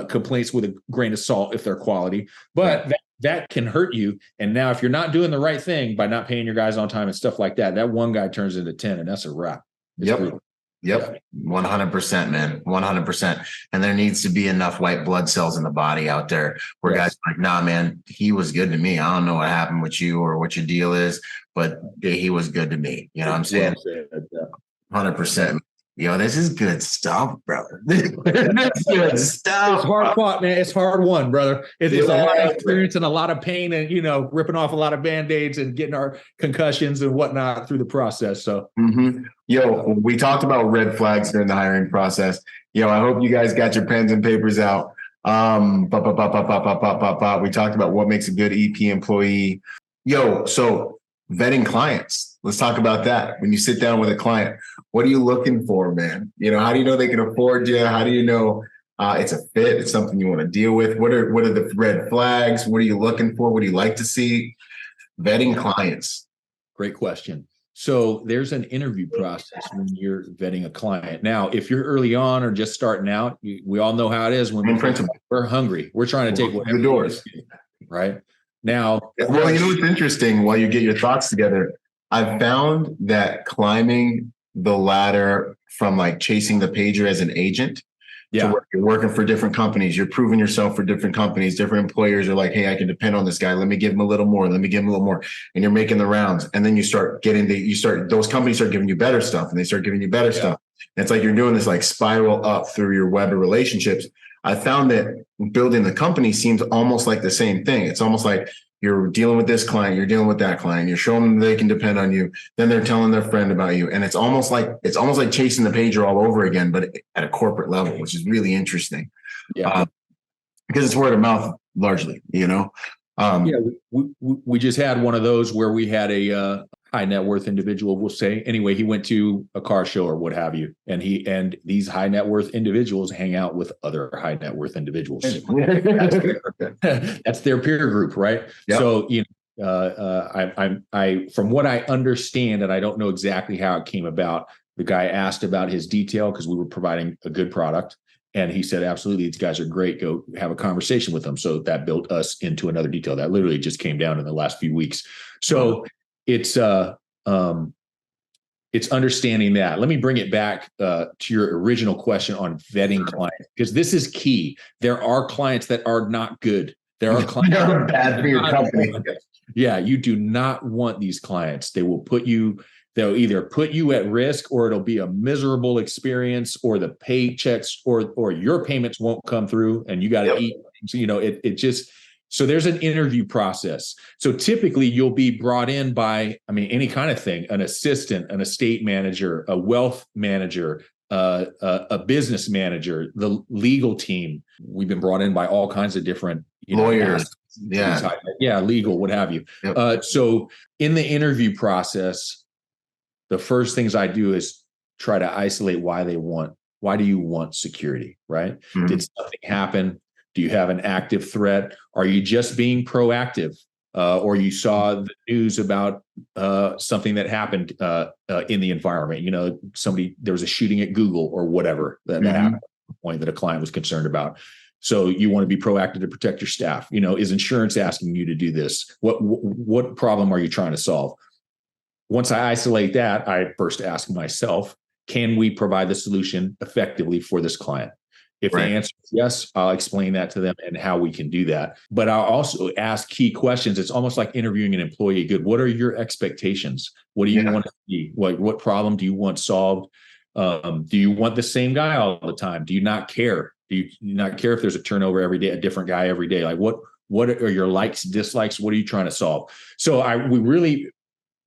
complaints with a grain of salt if they're quality, but that can hurt you. And now if you're not doing the right thing by not paying your guys on time and stuff like that, that one guy turns into 10 and that's a wrap. Yep. 100%, man. 100%. And there needs to be enough white blood cells in the body out there where guys are like, nah, man, he was good to me. I don't know what happened with you or what your deal is, but he was good to me. You know what I'm saying? 100%. Yo, this is good stuff, brother. This is good stuff. It's hard fought, man. It's hard won, brother. It's a lot of experience and a lot of pain and, ripping off a lot of Band-Aids and getting our concussions and whatnot through the process. So, Yo, we talked about red flags during the hiring process. Yo, I hope you guys got your pens and papers out. We talked about what makes a good EP employee. Yo, so vetting clients. Let's talk about that. When you sit down with a client, what are you looking for, man? How do you know they can afford you? How do you know it's a fit? It's something you want to deal with. What are the red flags? What are you looking for? What do you like to see? Vetting clients. Great question. So there's an interview process when you're vetting a client. Now, if you're early on or just starting out, we all know how it is when we're hungry. We're trying to take the doors, right? Now, well, what's interesting while you get your thoughts together, I've found that climbing the ladder from like chasing the pager as an agent to where you're working for different companies, you're proving yourself for different companies, different employers are like, hey, I can depend on this guy. Let me give him a little more. Let me give him a little more. And you're making the rounds. And then those companies start giving you better stuff and they start giving you better stuff. And it's like you're doing this like spiral up through your web of relationships. I found that building the company seems almost like the same thing. It's almost like you're dealing with this client, you're dealing with that client, you're showing them they can depend on you. Then they're telling their friend about you. And it's almost like chasing the pager all over again, but at a corporate level, which is really interesting. Because it's word of mouth largely, we just had one of those where we had a high net worth individual, we'll say. Anyway, he went to a car show or what have you. And these high net worth individuals hang out with other high net worth individuals. That's their peer group, right? Yep. So, I from what I understand, and I don't know exactly how it came about, the guy asked about his detail because we were providing a good product. And he said, absolutely, these guys are great. Go have a conversation with them. So that built us into another detail that literally just came down in the last few weeks. So it's understanding that. Let me bring it back to your original question on vetting clients, because this is key. There are clients that are not good. There are clients that are bad for your company. Yeah, you do not want these clients. They'll either put you at risk, or it'll be a miserable experience, or the paychecks or your payments won't come through and you got to eat. So, so there's an interview process. So typically you'll be brought in by, any kind of thing, an assistant, an estate manager, a wealth manager, a business manager, the legal team. We've been brought in by all kinds of different lawyers. Legal, what have you. Yep. So in the interview process, the first things I do is try to isolate why do you want security, right? Mm-hmm. Did something happen? Do you have an active threat? Are you just being proactive? Or you saw the news about something that happened in the environment? There was a shooting at Google or whatever that happened at the point that a client was concerned about. So you want to be proactive to protect your staff. Is insurance asking you to do this? What problem are you trying to solve? Once I isolate that, I first ask myself, can we provide the solution effectively for this client? If the answer is yes, I'll explain that to them and how we can do that. But I'll also ask key questions. It's almost like interviewing an employee. Good. What are your expectations? What do you want to see? What problem do you want solved? Do you want the same guy all the time? Do you not care? Do you not care if there's a turnover every day, a different guy every day? Like what are your likes, dislikes? What are you trying to solve? So we really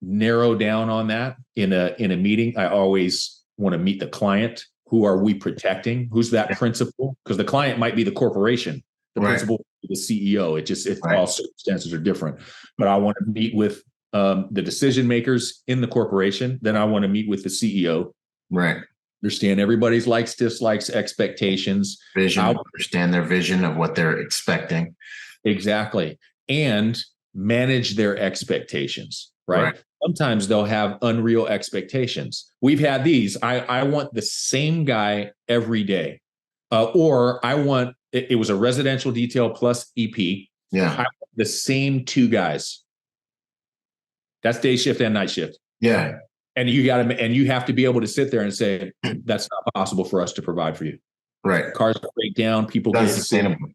narrow down on that in a meeting. I always want to meet the client. Who are we protecting? Who's that principal? Because the client might be the corporation. The principal is the CEO. All circumstances are different. But I want to meet with the decision makers in the corporation. Then I want to meet with the CEO. Right. Understand everybody's likes, dislikes, expectations. Vision. Understand their vision of what they're expecting. Exactly. And manage their expectations. Right. Sometimes they'll have unreal expectations. We've had these. I want the same guy every day. Or I want, it was a residential detail plus EP. Yeah. I want the same 2 guys. That's day shift and night shift. Yeah. And you have to be able to sit there and say, that's not possible for us to provide for you. Right. Cars break down, people That's get sustainable.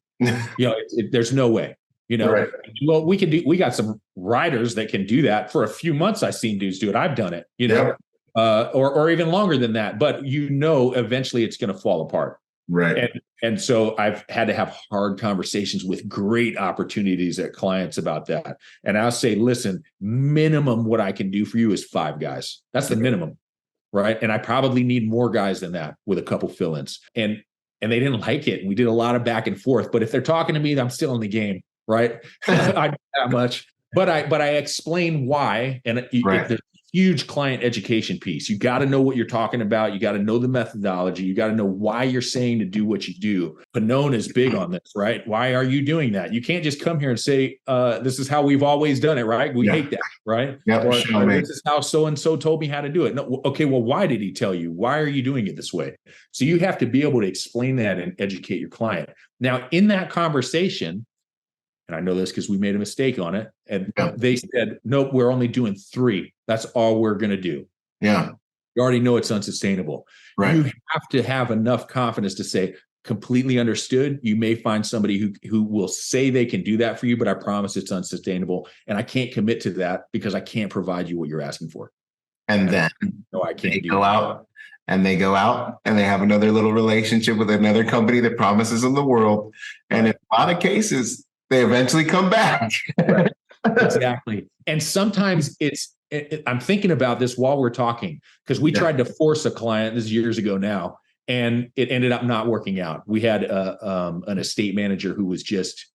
There's no way. Right. Well, we got some riders that can do that for a few months. I've seen dudes do it. I've done it, or even longer than that, but eventually it's going to fall apart. Right. And so I've had to have hard conversations with great opportunities at clients about that. And I'll say, listen, minimum what I can do for you is 5 guys. That's the minimum. Right. And I probably need more guys than that with a couple fill-ins. And they didn't like it. We did a lot of back and forth, but if they're talking to me, I'm still in the game. Right. I do that much, but I explain why. And there's a huge client education piece. You got to know what you're talking about. You got to know the methodology. You got to know why you're saying to do what you do. Panone is big on this, right? Why are you doing that? You can't just come here and say, this is how we've always done it, right? We hate that, right? Or this is how so-and-so told me how to do it. No, okay, well, why did he tell you? Why are you doing it this way? So you have to be able to explain that and educate your client. Now, in that conversation, and I know this because we made a mistake on it. And they said, nope, we're only doing 3. That's all we're going to do. Yeah. You already know it's unsustainable. Right. You have to have enough confidence to say, completely understood. You may find somebody who will say they can do that for you, but I promise it's unsustainable. And I can't commit to that because I can't provide you what you're asking for. And then I can't they go out and they have another little relationship with another company that promises them the world. And in a lot of cases, they eventually come back. Right. Exactly. And sometimes I'm thinking about this while we're talking, because we tried to force a client, this is years ago now, and it ended up not working out. We had an estate manager who was just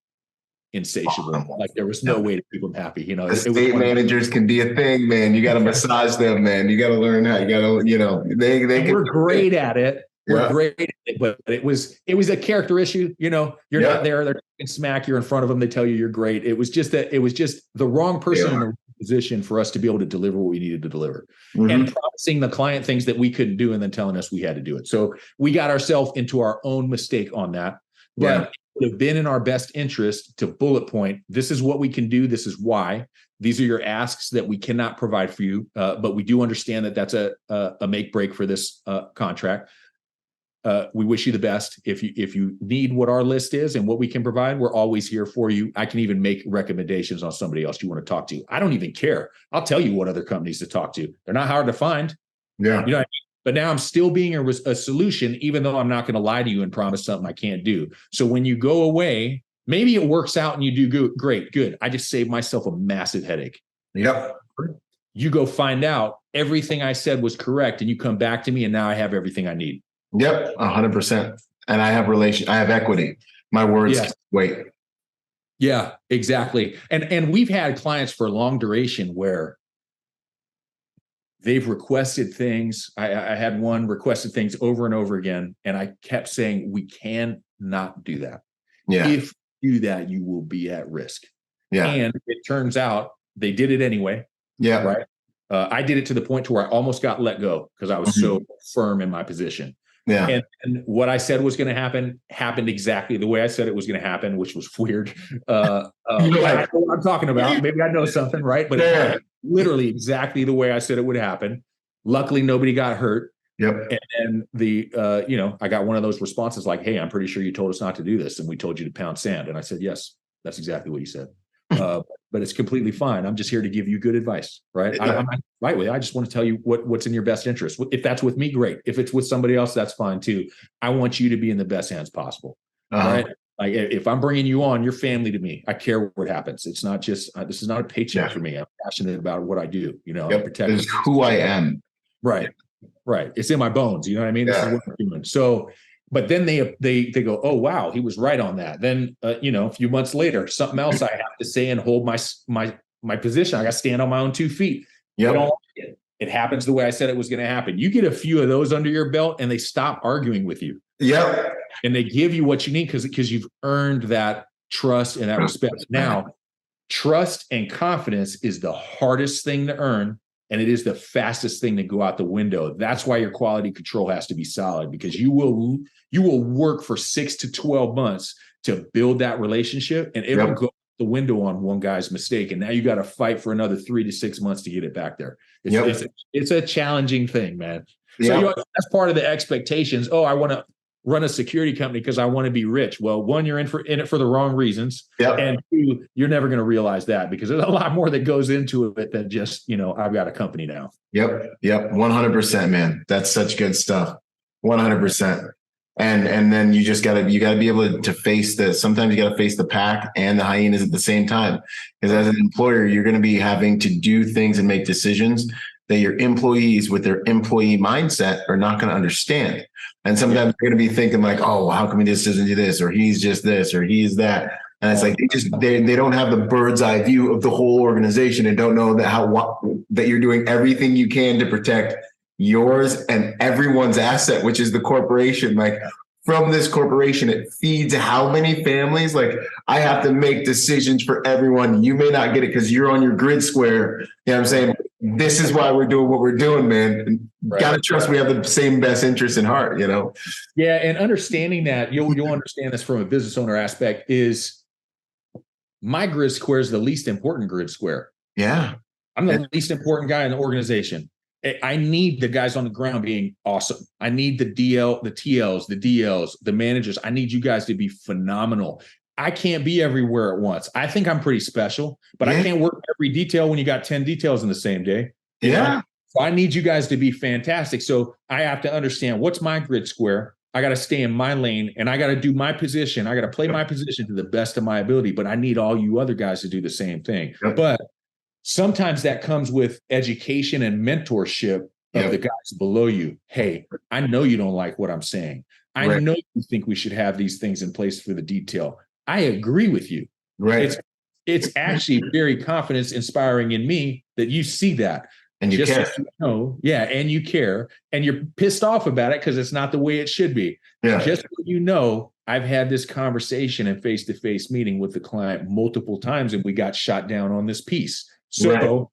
insatiable. Like there was no way to keep them happy. Estate managers can be a thing, man. You got to massage them, man. You got to learn how. You got to, we're great at it. We're great at it, but it was a character issue. You're not there. They're talking smack. You're in front of them. They tell you you're great. It was just the wrong person in the position for us to be able to deliver what we needed to deliver, and promising the client things that we couldn't do, and then telling us we had to do it. So we got ourselves into our own mistake on that. But it would have been in our best interest to bullet point, this is what we can do. This is why. These are your asks that we cannot provide for you. But we do understand that that's a make break for this contract. We wish you the best. If you need what our list is and what we can provide, we're always here for you. I can even make recommendations on somebody else you want to talk to. I don't even care. I'll tell you what other companies to talk to. They're not hard to find. Yeah. What I mean? But now I'm still being a solution, even though I'm not going to lie to you and promise something I can't do. So when you go away, maybe it works out and you do good. I just saved myself a massive headache. Yep. You go find out everything I said was correct, and you come back to me, and now I have everything I need. Yep, 100%. And I have equity. My words wait. Yeah, exactly. And we've had clients for long duration where they've requested things. I had one requested things over and over again, and I kept saying, we cannot do that. Yeah. If you do that, you will be at risk. Yeah. And it turns out they did it anyway. Yeah. Right. I did it to the point to where I almost got let go because I was so firm in my position. Yeah. And what I said was going to happen happened exactly the way I said it was going to happen, which was weird. I know what I'm talking about. Maybe I know something, right? But it happened literally exactly the way I said it would happen. Luckily, nobody got hurt. Yep. And I got one of those responses like, "Hey, I'm pretty sure you told us not to do this, and we told you to pound sand." And I said, "Yes, that's exactly what you said." But it's completely fine. I'm just here to give you good advice, right? Yeah. I'm right with you. I just want to tell you what's in your best interest. If that's with me, great. If it's with somebody else, that's fine too. I want you to be in the best hands possible, right? Like if I'm bringing you on, you're family to me. I care what happens. It's not just this is not a paycheck for me. I'm passionate about what I do. I'm protecting. This is who I am. Right. Right. It's in my bones. You know what I mean? This is what I'm doing. So, but then they go, oh, wow, he was right on that. Then, a few months later, something else I have to say and hold my position. I got to stand on my own 2 feet. Yep. It happens the way I said it was going to happen. You get a few of those under your belt and they stop arguing with you. Yep. And they give you what you need because you've earned that trust and that respect. Now, trust and confidence is the hardest thing to earn, and it is the fastest thing to go out the window. That's why your quality control has to be solid, because you will work for 6 to 12 months to build that relationship, and it will go out the window on one guy's mistake. And now you got to fight for another 3 to 6 months to get it back there. It's a challenging thing, man. So that's part of the expectations. Oh, I want to run a security company because I want to be rich. Well, one, you're in it for the wrong reasons. Yep. And two, you're never going to realize that, because there's a lot more that goes into it than just, I've got a company now. Yep. 100%, man. That's such good stuff. 100%. And then you got to be able to face this. Sometimes you got to face the pack and the hyenas at the same time. Because as an employer, you're going to be having to do things and make decisions that your employees with their employee mindset are not going to understand. And sometimes they're going to be thinking like, oh, how come he just doesn't do this? Or he's just this, or he's that. And it's like, they don't have the bird's eye view of the whole organization and don't know that you're doing everything you can to protect yours and everyone's asset, which is the corporation. Like, from this corporation, it feeds how many families? Like, I have to make decisions for everyone. You may not get it because you're on your grid square. You know what I'm saying? This is why we're doing what we're doing, man. Got to trust we have the same best interest in heart, Yeah, and understanding that, you'll understand this from a business owner aspect, is my grid square is the least important grid square. Yeah. I'm the least important guy in the organization. I need the guys on the ground being awesome. I need the TLs, the DLs, the managers. I need you guys to be phenomenal. I can't be everywhere at once. I think I'm pretty special, but I can't work every detail when you got 10 details in the same day. Yeah. So I need you guys to be fantastic. So I have to understand what's my grid square. I got to stay in my lane, and I got to do my position. I got to play my position to the best of my ability, but I need all you other guys to do the same thing. Yep. But sometimes that comes with education and mentorship of the guys below you. Hey, I know you don't like what I'm saying. I know you think we should have these things in place for the detail. I agree with you. Right. It's actually very confidence inspiring in me that you see that. And you care. So and you care. And you're pissed off about it because it's not the way it should be. Yeah. Just so I've had this conversation and face-to-face meeting with the client multiple times, and we got shot down on this piece. So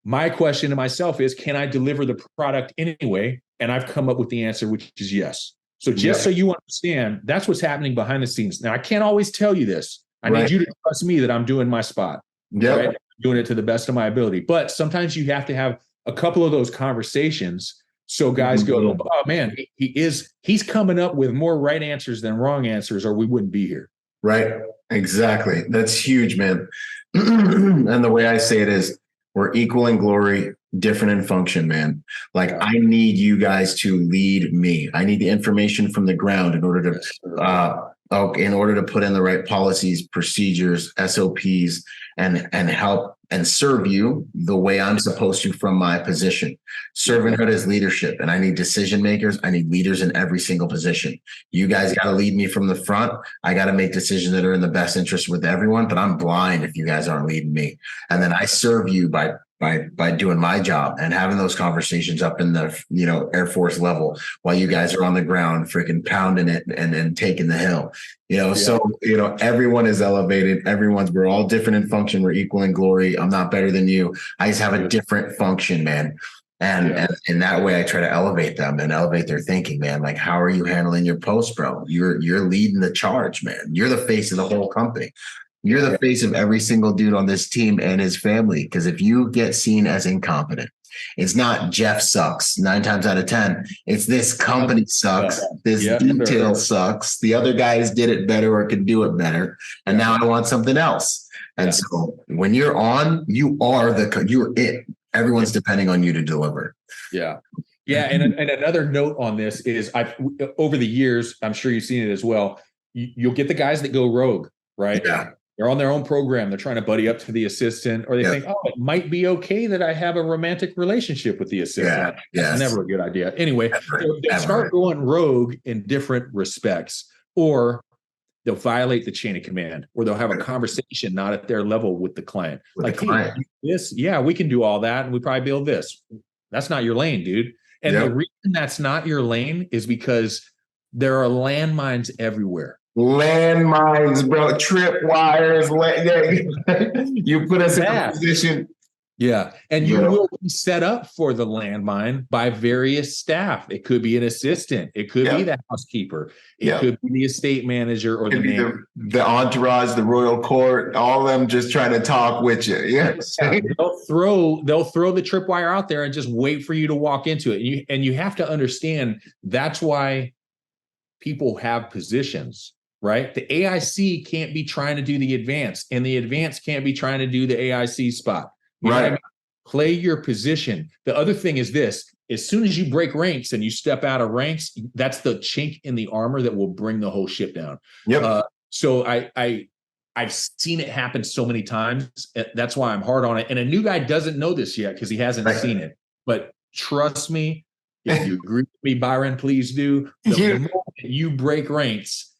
my question to myself is, can I deliver the product anyway? And I've come up with the answer, which is yes. So just so you understand, that's what's happening behind the scenes. Now, I can't always tell you this. I need you to trust me that I'm doing my spot. Yeah. Doing it to the best of my ability. But sometimes you have to have a couple of those conversations. So guys go, oh man, he's coming up with more right answers than wrong answers, or we wouldn't be here. Right. Exactly. That's huge, man. And the way I say it is, we're equal in glory, different in function, man. Like, I need you guys to lead me. I need the information from the ground in order to put in the right policies, procedures, SOPs, and help and serve you the way I'm supposed to from my position. Servanthood is leadership, and I need decision makers. I need leaders in every single position. You guys got to lead me from the front. I got to make decisions that are in the best interest with everyone, but I'm blind if you guys aren't leading me. And then I serve you by doing my job and having those conversations up in the Air Force level while you guys are on the ground freaking pounding it and taking the hill. So everyone is elevated. We're all different in function. We're equal in glory. I'm not better than you. I just have a different function, man. And in that way, I try to elevate them and elevate their thinking, man. Like, how are you handling your post, bro? You're leading the charge, man. You're the face of the whole company. You're the face of every single dude on this team and his family. Because if you get seen as incompetent, it's not Jeff sucks 9 times out of 10. It's this company sucks. This detail sucks. The other guys did it better or could do it better. And now I want something else. And so when you're on, you're it. Everyone's depending on you to deliver. Yeah. Yeah. And another note on this is over the years, I'm sure you've seen it as well. You'll get the guys that go rogue, right? Yeah. They're on their own program. They're trying to buddy up to the assistant, or they think, oh, it might be okay that I have a romantic relationship with the assistant. That's never a good idea. Anyway, they start going rogue in different respects, or they'll violate the chain of command, or they'll have a conversation not at their level with the client. Hey, this, we can do all that, and we probably build this. That's not your lane, dude. And the reason that's not your lane is because there are landmines everywhere. Landmines, bro, trip wires. You put us in a position. Yeah. And you will be set up for the landmine by various staff. It could be an assistant. It could be the housekeeper. It could be the estate manager, or the entourage, the royal court, all of them just trying to talk with you. They'll throw the tripwire out there and just wait for you to walk into it. And you have to understand that's why people have positions, right? The AIC can't be trying to do the advance, and the advance can't be trying to do the AIC spot. You know what I mean? Play your position. The other thing is this: as soon as you break ranks and you step out of ranks, that's the chink in the armor that will bring the whole ship down. So I've seen it happen so many times. That's why I'm hard on it. And a new guy doesn't know this yet because he hasn't seen it. But trust me, if you agree with me, Byron, please do. The moment you break ranks,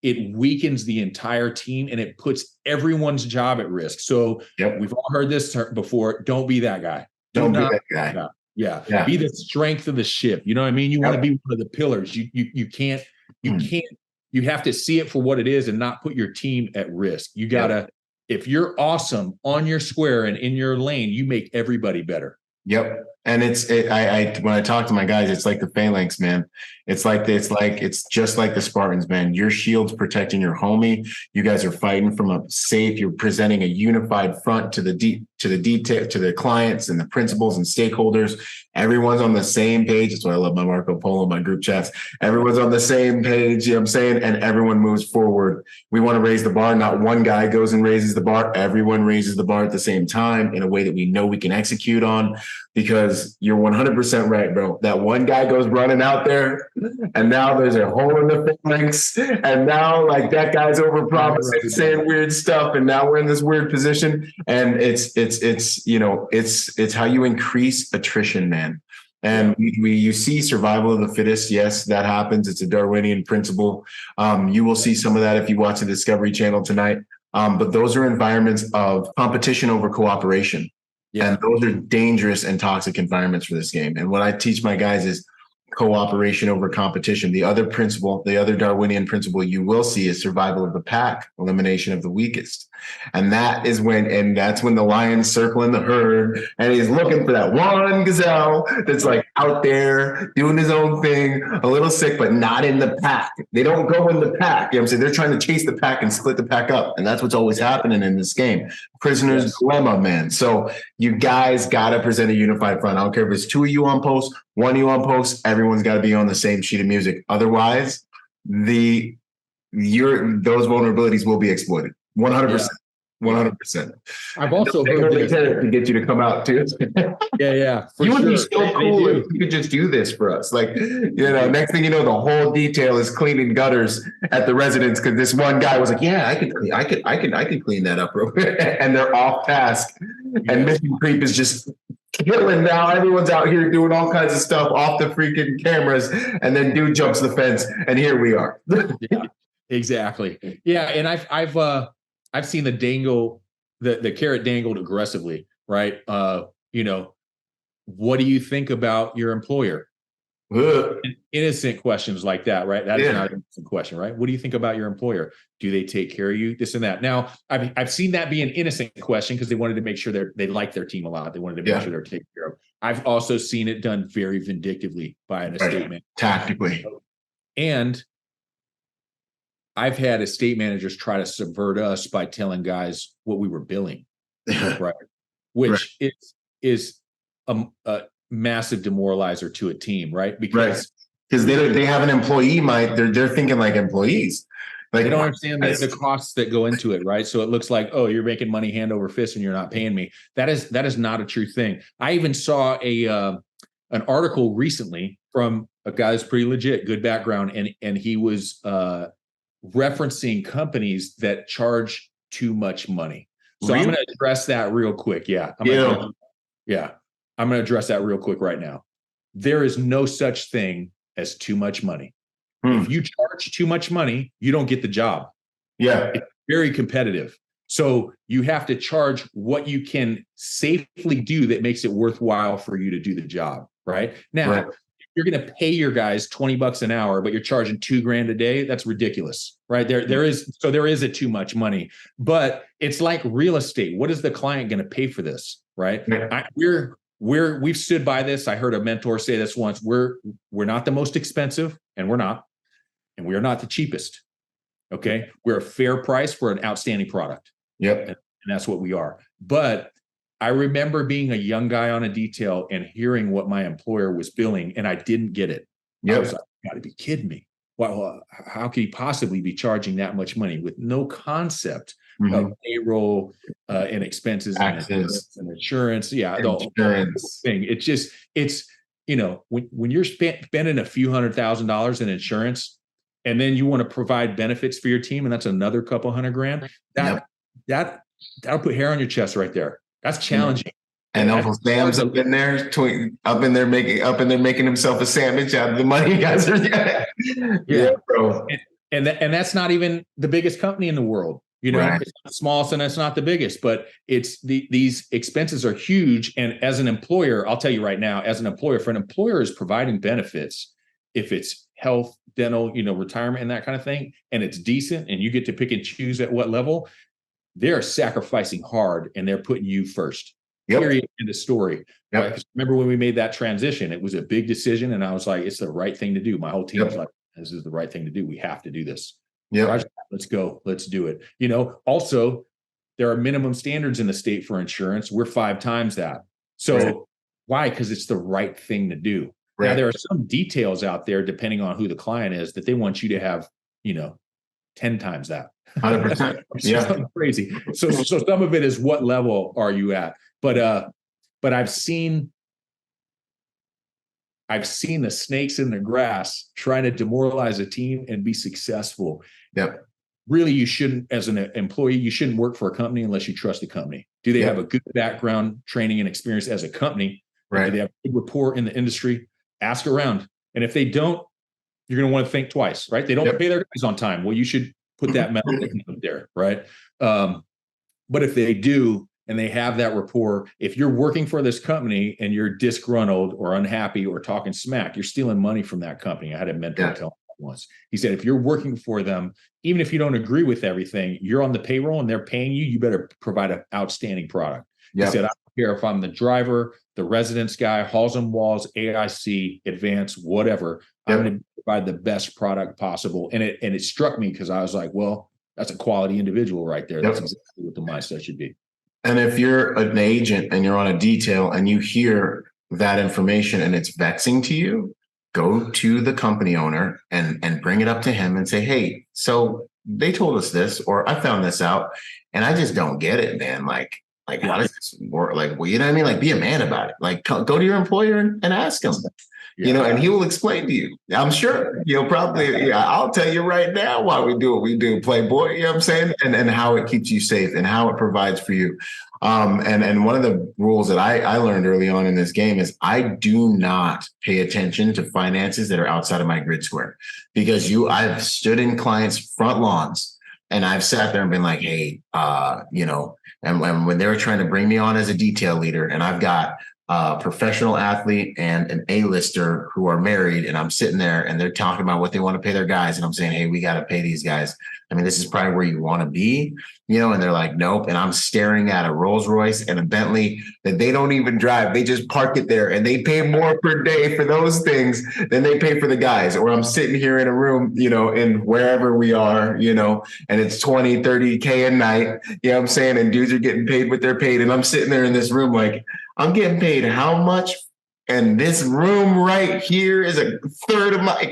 it weakens the entire team, and it puts everyone's job at risk. So we've all heard this before. Don't be that guy. Don't be that guy. Yeah. Be the strength of the ship. You know what I mean? You want to be one of the pillars. You can't, you have to see it for what it is and not put your team at risk. You gotta, if you're awesome on your square and in your lane, you make everybody better. Yep. And when I talk to my guys, it's like the phalanx, man. It's just like the Spartans, man. Your shield's protecting your homie. You guys are fighting from a safe. You're presenting a unified front to the detail, to the clients and the principals and stakeholders. Everyone's on the same page. That's why I love my Marco Polo, my group chats. Everyone's on the same page, you know what I'm saying? And everyone moves forward. We want to raise the bar. Not one guy goes and raises the bar. Everyone raises the bar at the same time in a way that we know we can execute on, because you're 100% right, bro. That one guy goes running out there, and now there's a hole in the phalanx, and now like that guy's overpromising, saying weird stuff, and now we're in this weird position. And it's how you increase attrition, man. And you see survival of the fittest. Yes, that happens. It's a Darwinian principle. You will see some of that if you watch the Discovery Channel tonight. But those are environments of competition over cooperation. And those are dangerous and toxic environments for this game. And what I teach my guys is cooperation over competition. The other principle, the other Darwinian principle you will see is survival of the pack, elimination of the weakest. And that's when the lion's circling the herd, and he's looking for that one gazelle that's like out there doing his own thing, a little sick, but not in the pack. They don't go in the pack. You know what I'm saying? They're trying to chase the pack and split the pack up. And that's what's always happening in this game. Prisoner's dilemma, man. So you guys got to present a unified front. I don't care if it's two of you on post, one of you on post, everyone's got to be on the same sheet of music. Otherwise, those vulnerabilities will be exploited. 100%. 100%. I've also heard to get you to come out too. You would be so cool if you could just do this for us. Like, next thing you know, the whole detail is cleaning gutters at the residence because this one guy was like, "Yeah, I could clean that up," real quick. And they're off task. And mission creep is just killing now. Everyone's out here doing all kinds of stuff off the freaking cameras, and then dude jumps the fence, and here we are. Exactly. Yeah, and I've seen the carrot dangled aggressively, right? What do you think about your employer? Innocent questions like that, right? That is not an innocent question, right? What do you think about your employer? Do they take care of you? This and that. Now, I've seen that be an innocent question because they wanted to make sure they like their team a lot. They wanted to make sure they're taken care of. I've also seen it done very vindictively by an estate manager. Tactically. And I've had estate managers try to subvert us by telling guys what we were billing, right? Which is a massive demoralizer to a team, right? Because they have an employee mind. They're thinking like employees. Like, they don't understand the costs that go into it, right? So it looks like, oh, you're making money hand over fist and you're not paying me. That is not a true thing. I even saw an article recently from a guy who's pretty legit, good background, and he was referencing companies that charge too much money. So Really? I'm going to address that real quick. Yeah. I'm going to address that real quick right now. There is no such thing as too much money. If you charge too much money, you don't get the job. Yeah. It's very competitive. So you have to charge what you can safely do that makes it worthwhile for you to do the job. Right now, Right. You're going to pay your guys $20 an hour, but you're charging $2,000 a day. That's ridiculous, right? There is a too much money, but it's like real estate. What is the client going to pay for this? Right. Yeah. We've stood by this. I heard a mentor say this once. We're not the most expensive, and we're not the cheapest. Okay. We're a fair price for an outstanding product. Yep. And that's what we are. But I remember being a young guy on a detail and hearing what my employer was billing, and I didn't get it. Yep. I was like, you gotta be kidding me. Well, how could he possibly be charging that much money with no concept of payroll and expenses and insurance? Yeah, the whole thing. It's when you're spending a few $100,000 in insurance, and then you want to provide benefits for your team, and that's another couple $100,000. That'll put hair on your chest right there. That's challenging. And Uncle Sam's up in there making himself a sandwich out of the money you guys are bro. And that's not even the biggest company in the world. Right. It's not the smallest and it's not the biggest, but it's these expenses are huge. And as an employer, I'll tell you right now, as an employer, for an employer is providing benefits, if it's health, dental, retirement and that kind of thing, and it's decent and you get to pick and choose at what level, they're sacrificing hard and they're putting you first. Yep. Period. In the story. Yep. Right? Remember when we made that transition, it was a big decision. And I was like, it's the right thing to do. My whole team was like, this is the right thing to do. We have to do this. Yeah. Let's go. Let's do it. Also, there are minimum standards in the state for insurance. We're 5 times that. So why? Because it's the right thing to do. Right. Now, there are some details out there, depending on who the client is, that they want you to have, 10 times that. 100%. Yeah. Crazy. So some of it is what level are you at? But I've seen the snakes in the grass trying to demoralize a team and be successful. Yep. Really, you shouldn't, as an employee, you shouldn't work for a company unless you trust the company. Do they have a good background, training, and experience as a company? Right. Do they have a good rapport in the industry? Ask around. And if they don't, you're going to want to think twice, right? They don't pay their guys on time. Well, you should put that mechanism there, right? But if they do, and they have that rapport, if you're working for this company and you're disgruntled or unhappy or talking smack, you're stealing money from that company. I had a mentor tell me once. He said, if you're working for them, even if you don't agree with everything, you're on the payroll and they're paying you, you better provide an outstanding product. He said, I don't care if I'm the driver, the residence guy, halls and walls, AIC, advanced, whatever. I'm going to provide the best product possible. And it struck me because I was like, well, that's a quality individual right there. That's exactly what the mindset should be. And if you're an agent and you're on a detail and you hear that information and it's vexing to you, go to the company owner and bring it up to him and say, hey, so they told us this, or I found this out and I just don't get it, man. Like how does this work? Like, well, you know what I mean? Like, be a man about it. Like, go to your employer and ask him. And he will explain to you. I'm sure he'll probably, I'll tell you right now why we do what we do, Playboy, you know what I'm saying? And how it keeps you safe and how it provides for you. And one of the rules that I learned early on in this game is I do not pay attention to finances that are outside of my grid square, because I've stood in clients' front lawns and I've sat there and been like, hey, and when they were trying to bring me on as a detail leader, and I've got professional athlete and an A-lister who are married, and I'm sitting there and they're talking about what they want to pay their guys. And I'm saying, hey, we got to pay these guys. I mean, this is probably where you want to be, and they're like, nope. And I'm staring at a Rolls Royce and a Bentley that they don't even drive. They just park it there and they pay more per day for those things than they pay for the guys. Or I'm sitting here in a room, in wherever we are, and it's 20, 30K a night, you know what I'm saying? And dudes are getting paid what they're paid. And I'm sitting there in this room like, I'm getting paid how much? And this room right here is a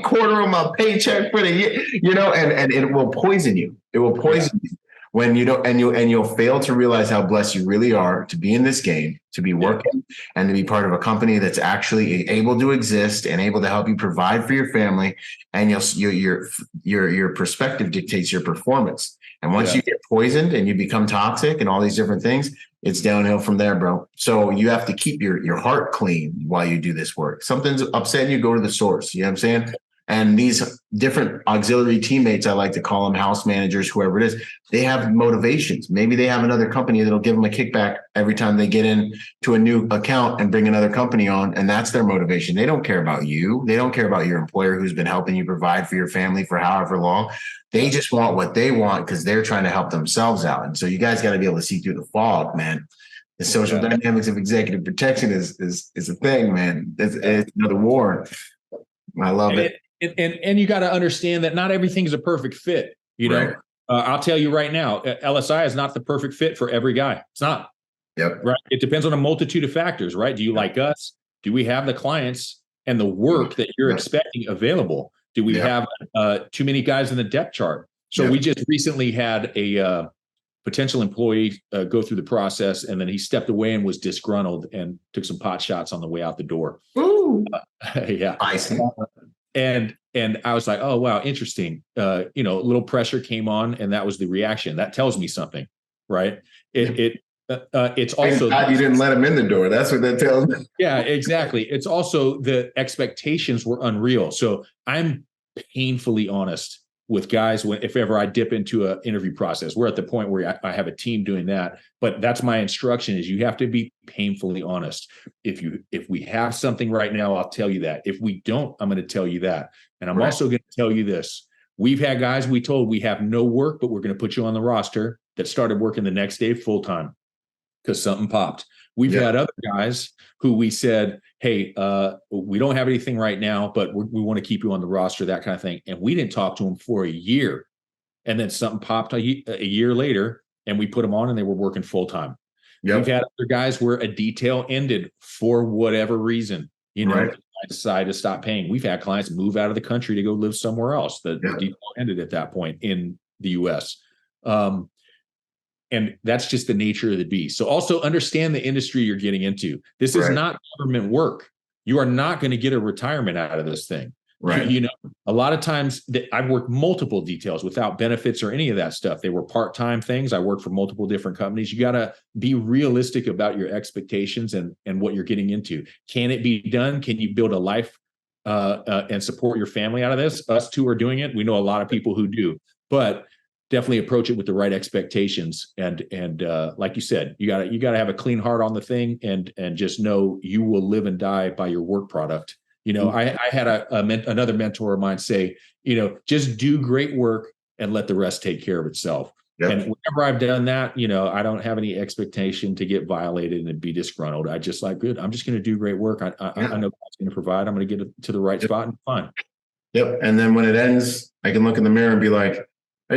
quarter of my paycheck for the year, and it will poison you. It will poison you when you don't, and you'll fail to realize how blessed you really are to be in this game, to be working, and to be part of a company that's actually able to exist and able to help you provide for your family. And your perspective dictates your performance. And once you get poisoned and you become toxic and all these different things, it's downhill from there, bro. So you have to keep your heart clean while you do this work. Something's upsetting you, go to the source. You know what I'm saying? And these different auxiliary teammates, I like to call them house managers, whoever it is, they have motivations. Maybe they have another company that'll give them a kickback every time they get in to a new account and bring another company on. And that's their motivation. They don't care about you. They don't care about your employer who's been helping you provide for your family for however long. They just want what they want because they're trying to help themselves out. And so you guys got to be able to see through the fog, man. The social dynamics of executive protection is a thing, man. It's another war. I love it. And you got to understand that not everything's a perfect fit. You know, I'll tell you right now, LSI is not the perfect fit for every guy. It's not. Yep. Right. It depends on a multitude of factors, right? Do you like us? Do we have the clients and the work that you're expecting available? Do we have too many guys in the depth chart? So we just recently had a potential employee go through the process, and then he stepped away and was disgruntled and took some pot shots on the way out the door. Ooh. I see. And I was like, oh, wow, interesting. A little pressure came on, and that was the reaction. That tells me something, right? It's also you didn't let him in the door. That's what that tells me. Yeah, exactly. It's also the expectations were unreal. So I'm painfully honest with guys if ever I dip into an interview process. We're at the point where I have a team doing that, but that's my instruction: is you have to be painfully honest. If we have something right now, I'll tell you that. If we don't, I'm going to tell you that. And I'm also going to tell you this: we've had guys we told we have no work, but we're going to put you on the roster, that started working the next day full time because something popped. We've had other guys who we said, hey, we don't have anything right now, but we want to keep you on the roster, that kind of thing. And we didn't talk to them for a year. And then something popped a year later, and we put them on and they were working full time. We've had other guys where a detail ended for whatever reason, I decided to stop paying. We've had clients move out of the country to go live somewhere else. The detail ended at that point in the US. And that's just the nature of the beast. So also understand the industry you're getting into. This is not government work. You are not going to get a retirement out of this thing. Right. A lot of times I've worked multiple details without benefits or any of that stuff. They were part-time things. I worked for multiple different companies. You got to be realistic about your expectations and what you're getting into. Can it be done? Can you build a life and support your family out of this? Us two are doing it. We know a lot of people who do, but definitely approach it with the right expectations. And like you said, you gotta have a clean heart on the thing, and just know you will live and die by your work product. I had another mentor of mine say, just do great work and let the rest take care of itself. Yep. And whenever I've done that, I don't have any expectation to get violated and be disgruntled. I just good. I'm just going to do great work. I know God's going to provide. I'm going to get it to the right spot and fine. Yep. And then when it ends, I can look in the mirror and be like, I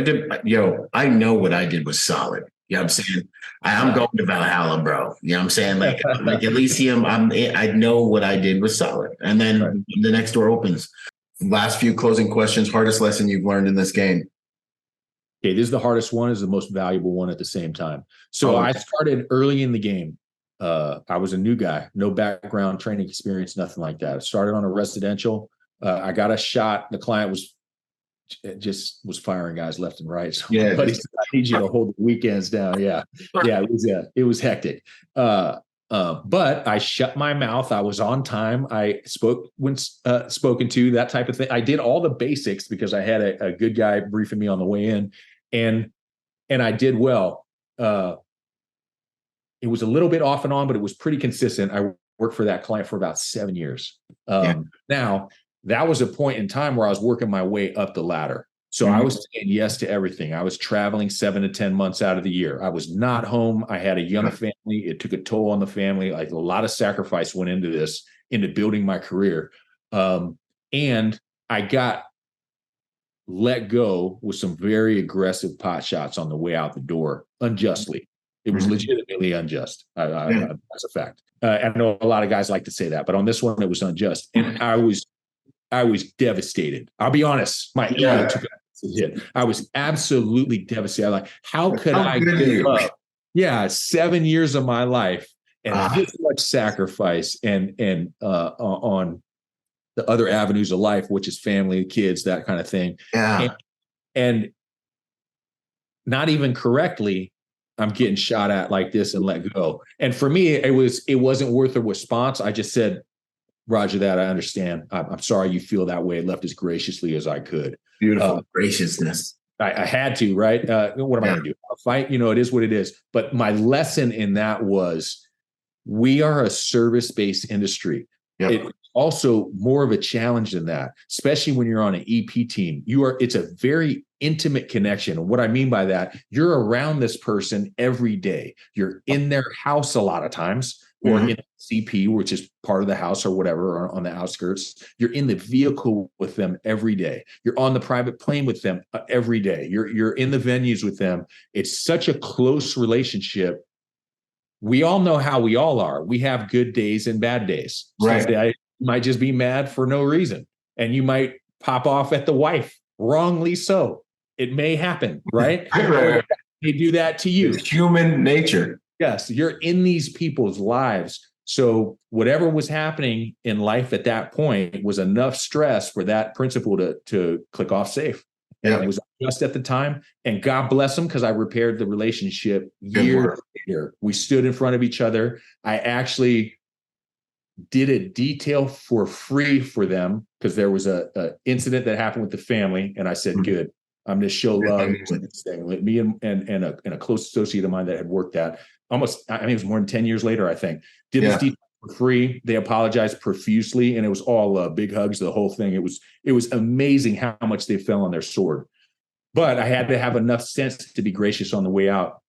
know what I did was solid. You know what I'm saying? I'm going to Valhalla, bro. You know what I'm saying? Like Elysium, I know what I did was solid. And then the next door opens. Last few closing questions. Hardest lesson you've learned in this game? Okay, this is the hardest one, is the most valuable one at the same time. So I started early in the game. I was a new guy, no background, training experience, nothing like that. I started on a residential. I got a shot. The client was firing guys left and right. So buddy said, I need you to hold the weekends down. Yeah. It was hectic. But I shut my mouth. I was on time. I spoke when spoken to, that type of thing. I did all the basics because I had a good guy briefing me on the way in, and I did well. It was a little bit off and on, but it was pretty consistent. I worked for that client for about 7 years. Now, that was a point in time where I was working my way up the ladder. So I was saying yes to everything. I was traveling 7 to 10 months out of the year. I was not home. I had a young family. It took a toll on the family. Like, a lot of sacrifice went into this, into building my career. And I got let go with some very aggressive pot shots on the way out the door, unjustly. It was legitimately unjust. That's a fact. I know a lot of guys like to say that, but on this one, it was unjust. And I was devastated. I'll be honest. My ego took a I was absolutely devastated. Like, how could I good give you. up? Yeah, 7 years of my life and this much sacrifice and on the other avenues of life, which is family, kids, that kind of thing. Yeah. And not even correctly, I'm getting shot at like this and let go. And for me, it wasn't worth a response. I just said, Roger that. I understand. I'm sorry you feel that way. Left as graciously as I could. Beautiful graciousness. I had to, right? What am I going to do? I'll fight? It is what it is. But my lesson in that was we are a service-based industry. Yep. It's also more of a challenge than that, especially when you're on an EP team. It's a very intimate connection. And what I mean by that, you're around this person every day. You're in their house a lot of times, or in CP, which is part of the house or whatever, or on the outskirts. You're in the vehicle with them every day. You're on the private plane with them every day. You're in the venues with them. It's such a close relationship. We all know how we all are. We have good days and bad days. Right. Someday I might just be mad for no reason. And you might pop off at the wife, wrongly so. It may happen, right? Right. They do that to you. It's human nature. Yes, you're in these people's lives. So whatever was happening in life at that point was enough stress for that principal to click off safe. And it was just at the time. And God bless him, because I repaired the relationship years later. We stood in front of each other. I actually did a detail for free for them because there was a incident that happened with the family. And I said, good, I'm going to show love to this thing. Me and a close associate of mine that had worked that almost, I mean, it was more than 10 years later, I think, did this detail for free. They apologized profusely, and it was all big hugs, the whole thing. It was amazing how much they fell on their sword. But I had to have enough sense to be gracious on the way out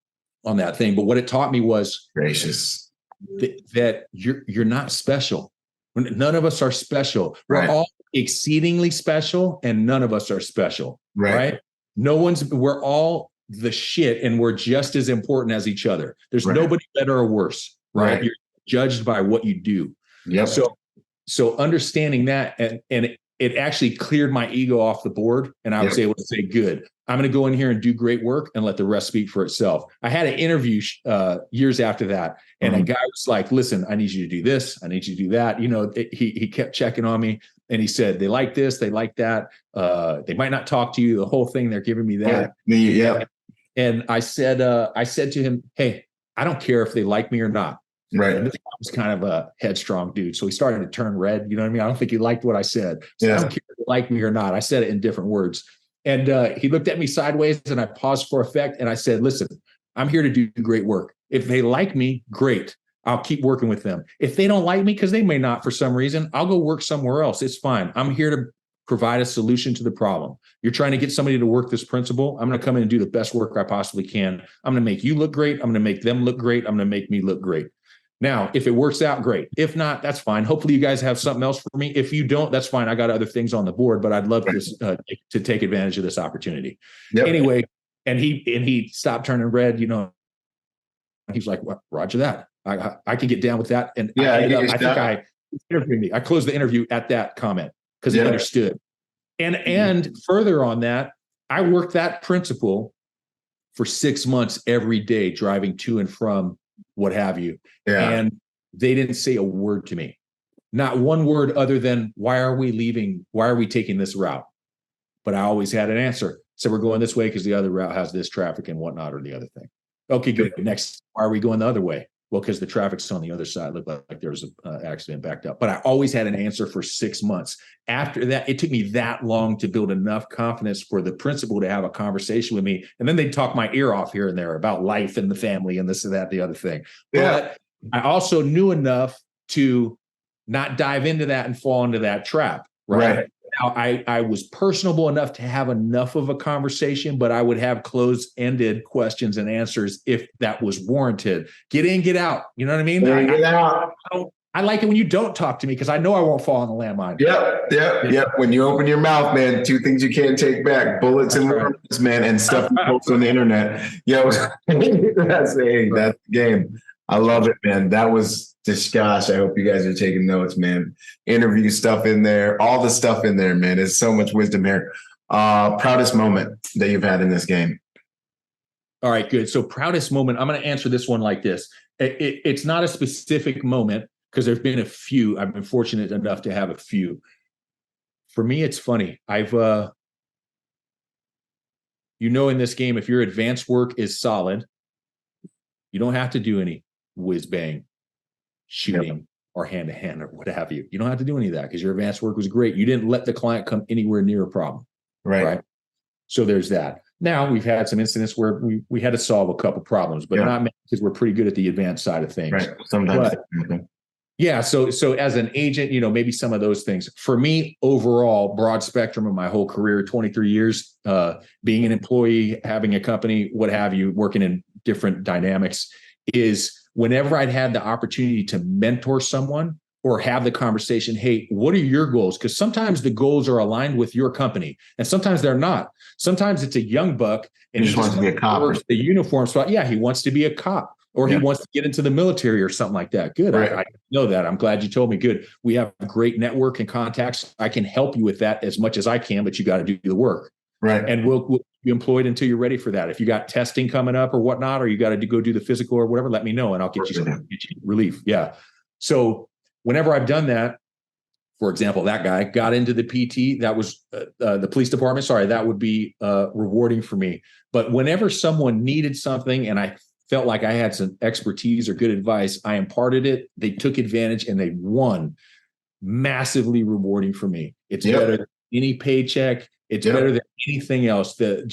on that thing. But what it taught me was Gracious. that you're not special. None of us are special. Right. We're all exceedingly special, and none of us are special. Right. We're all the shit, and we're just as important as each other. There's nobody better or worse. Right. You're judged by what you do. Yep. So understanding that, and it actually cleared my ego off the board, and I was able to say, good, I'm going to go in here and do great work and let the rest speak for itself. I had an interview years after that, and a guy was like, listen, I need you to do this. I need you to do that. He kept checking on me, and he said, they like this, they like that. They might not talk to you, the whole thing. They're giving me that. Yeah. And I said to him, hey, I don't care if they like me or not. Right. And this guy was kind of a headstrong dude. So he started to turn red. You know what I mean? I don't think he liked what I said. So I don't care if they like me or not. I said it in different words. And he looked at me sideways, and I paused for effect. And I said, listen, I'm here to do great work. If they like me, great. I'll keep working with them. If they don't like me, because they may not for some reason, I'll go work somewhere else. It's fine. I'm here to provide a solution to the problem. You're trying to get somebody to work this principle. I'm going to come in and do the best work I possibly can. I'm going to make you look great. I'm going to make them look great. I'm going to make me look great. Now, if it works out, great. If not, that's fine. Hopefully you guys have something else for me. If you don't, that's fine. I got other things on the board, but I'd love to take advantage of this opportunity. Yep. Anyway, and he stopped turning red, He's like, well, Roger that. I can get down with that. And I closed the interview at that comment because he understood. And further on that, I worked that principle for 6 months every day, driving to and from what have you. Yeah. And they didn't say a word to me. Not one word other than, why are we leaving? Why are we taking this route? But I always had an answer. So we're going this way because the other route has this traffic and whatnot, or the other thing. Okay, good. Next, why are we going the other way? Well, because the traffic's on the other side. Looked like there was an accident backed up. But I always had an answer for 6 months. After that, it took me that long to build enough confidence for the principal to have a conversation with me. And then they'd talk my ear off here and there about life and the family and this and that, the other thing. Yeah. But I also knew enough to not dive into that and fall into that trap. Right. Now, I was personable enough to have enough of a conversation, but I would have closed-ended questions and answers if that was warranted. Get in, get out. You know what I mean? Get out. I like it when you don't talk to me because I know I won't fall on the landmine. Yep. When you open your mouth, man, 2 things you can't take back: bullets and words, man, and stuff you post on the internet. That's the game. I love it, man. That was just, gosh, I hope you guys are taking notes, man. Interview stuff in there, all the stuff in there, man. There's so much wisdom here. Proudest moment that you've had in this game? All right, good. So proudest moment, I'm going to answer this one like this. It's not a specific moment because there's been a few. I've been fortunate enough to have a few. For me, it's funny. In this game, if your advanced work is solid, you don't have to do any whiz bang shooting or hand-to-hand or what have you. You don't have to do any of that because your advanced work was great. You didn't let the client come anywhere near a problem. Right. So there's that. Now we've had some incidents where we had to solve a couple problems, but not many because we're pretty good at the advanced side of things. Right. Sometimes. Yeah. So as an agent, maybe some of those things. For me, overall, broad spectrum of my whole career, 23 years, being an employee, having a company, what have you, working in different dynamics, is whenever I'd had the opportunity to mentor someone or have the conversation, hey, what are your goals? Because sometimes the goals are aligned with your company and sometimes they're not. Sometimes it's a young buck and he just wants to be a cop. The uniform spot. Yeah, he wants to be a cop. Or he wants to get into the military or something like that. Good. Right. I know that. I'm glad you told me. Good. We have a great network and contacts. I can help you with that as much as I can, but you got to do the work. Right. And we'll be employed until you're ready for that. If you got testing coming up or whatnot, or you got to go do the physical or whatever, let me know and I'll get you relief. Yeah. So whenever I've done that, for example, that guy got into the PT, that was the police department. Sorry, that would be rewarding for me. But whenever someone needed something and I felt like I had some expertise or good advice, I imparted it. They took advantage and they won. Massively rewarding for me. It's better than any paycheck. It's better than anything else. The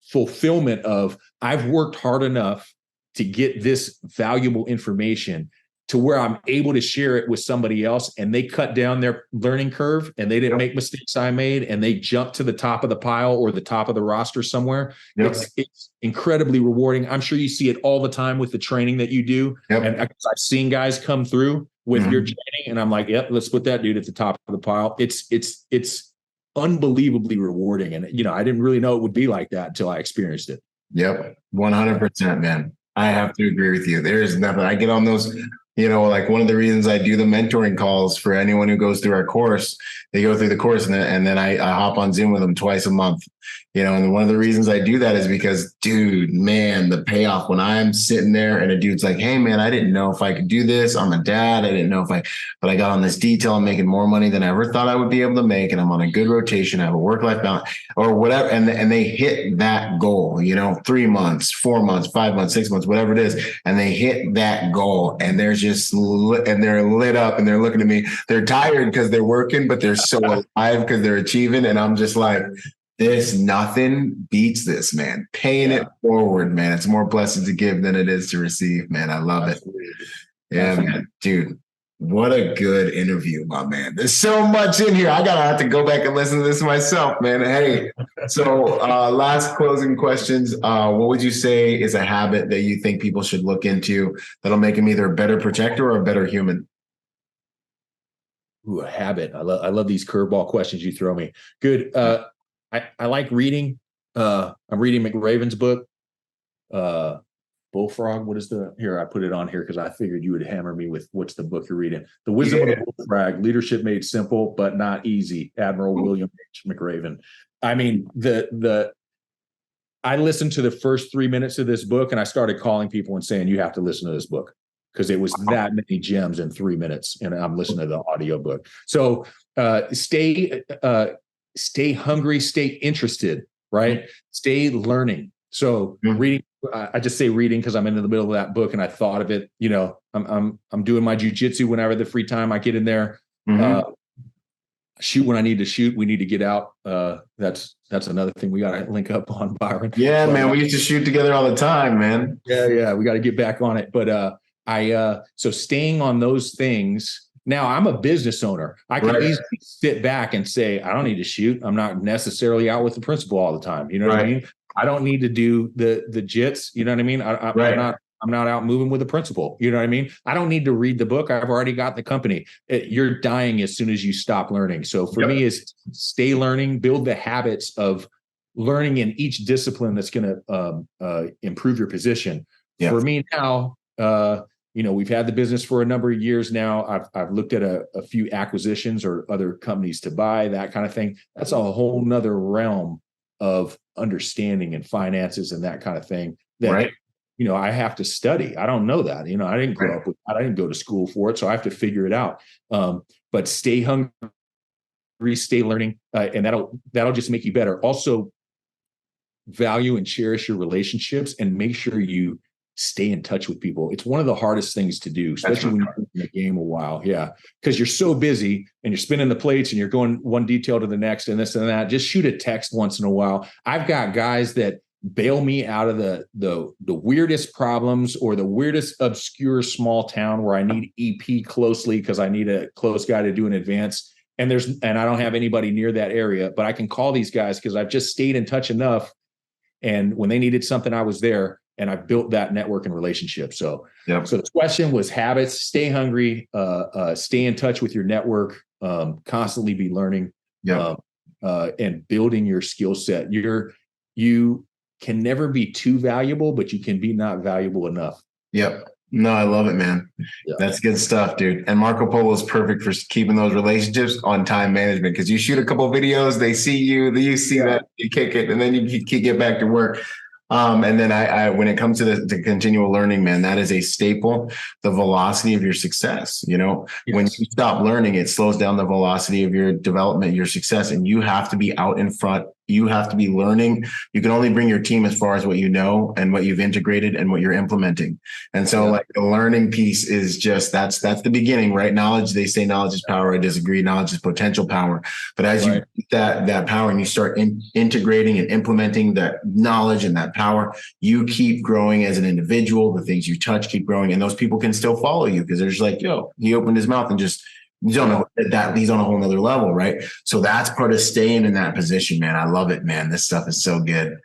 fulfillment of I've worked hard enough to get this valuable information to where I'm able to share it with somebody else and they cut down their learning curve and they didn't make mistakes I made and they jumped to the top of the pile or the top of the roster somewhere. It's incredibly rewarding. I'm sure you see it all the time with the training that you do. And I've seen guys come through with your training and I'm like, let's put that dude at the top of the pile. It's unbelievably rewarding. And, I didn't really know it would be like that until I experienced it. Yep. 100%, man. I have to agree with you. There's nothing. I get on those, like one of the reasons I do the mentoring calls for anyone who goes through our course, they go through the course and then I hop on Zoom with them twice a month, and one of the reasons I do that is because, dude, man, the payoff when I'm sitting there and a dude's like, hey man, I didn't know if I could do this. I'm a dad. I didn't know but I got on this detail. I'm making more money than I ever thought I would be able to make. And I'm on a good rotation. I have a work-life balance or whatever. And they hit that goal, 3 months, 4 months, 5 months, 6 months, whatever it is. And they hit that goal and they're they're lit up and they're looking at me. They're tired because they're working, but they're so alive because they're achieving. And I'm just like, nothing beats this, man. Paying it forward, man. It's more blessed to give than it is to receive, man. I love it. Yeah, man. Dude, what a good interview, my man. There's so much in here. I gotta have to go back and listen to this myself, man. Hey, so last closing questions. What would you say is a habit that you think people should look into that'll make them either a better protector or a better human? Ooh, a habit. I love these curveball questions you throw me. Good. I like reading. I'm reading McRaven's book. Bullfrog. What is here? I put it on here because I figured you would hammer me with what's the book you're reading. The Wisdom of the Bullfrog, Leadership Made Simple, but Not Easy. Admiral William H. McRaven. I mean, I listened to the first 3 minutes of this book and I started calling people and saying, you have to listen to this book because it was that many gems in 3 minutes. And I'm listening to the audiobook. So stay hungry, stay interested, right? Stay learning. So reading, I just say reading because I'm in the middle of that book and I thought of it, I'm doing my jujitsu whenever the free time I get in there, shoot when I need to shoot. We need to get out. That's another thing we got to link up on, Byron. Yeah, man. We used to shoot together all the time, man. Yeah. We got to get back on it. But so staying on those things. Now I'm a business owner. I can easily sit back and say, I don't need to shoot. I'm not necessarily out with the principal all the time. You know what I mean? I don't need to do the jits. You know what I mean? I'm not out moving with the principal. You know what I mean? I don't need to read the book. I've already got the company. You're dying as soon as you stop learning. So for me is stay learning, build the habits of learning in each discipline that's going to improve your position. For me now, we've had the business for a number of years now. I've looked at a few acquisitions or other companies to buy, that kind of thing. That's a whole nother realm of understanding and finances and that kind of thing that, Right. I have to study. I don't know that, I didn't grow up with, I didn't go to school for it. So I have to figure it out. But stay hungry, stay learning, and that'll just make you better. Also, value and cherish your relationships and make sure you stay in touch with people. It's one of the hardest things to do, especially when you're in the game a while. Yeah. Because you're so busy and you're spinning the plates and you're going one detail to the next and this and that. Just shoot a text once in a while. I've got guys that bail me out of the weirdest problems or the weirdest obscure small town where I need EP closely because I need a close guy to do an advance. And I don't have anybody near that area, but I can call these guys because I've just stayed in touch enough. And when they needed something, I was there, and I built that network and relationship. So, So the question was habits: stay hungry, stay in touch with your network, constantly be learning, and building your skill set. You can never be too valuable, but you can be not valuable enough. Yep. No, I love it, man. Yeah. That's good stuff, dude. And Marco Polo is perfect for keeping those relationships on time management, because you shoot a couple of videos, they see you see that, you kick it, and then you get back to work. And then I when it comes to the continual learning, man, that is a staple. The velocity of your success, when you stop learning, it slows down the velocity of your development, your success, and you have to be out in front. You have to be learning. You can only bring your team as far as what you know and what you've integrated and what you're implementing. And so like the learning piece is just, that's the beginning, right? Knowledge, they say knowledge is power. I disagree. Knowledge is potential power. But as you get that power and you start integrating and implementing that knowledge and that power, you keep growing as an individual. The things you touch keep growing, and those people can still follow you because they're just like, yo, he opened his mouth and just, you don't know that he's on a whole nother level, right? So that's part of staying in that position, man. I love it, man. This stuff is so good.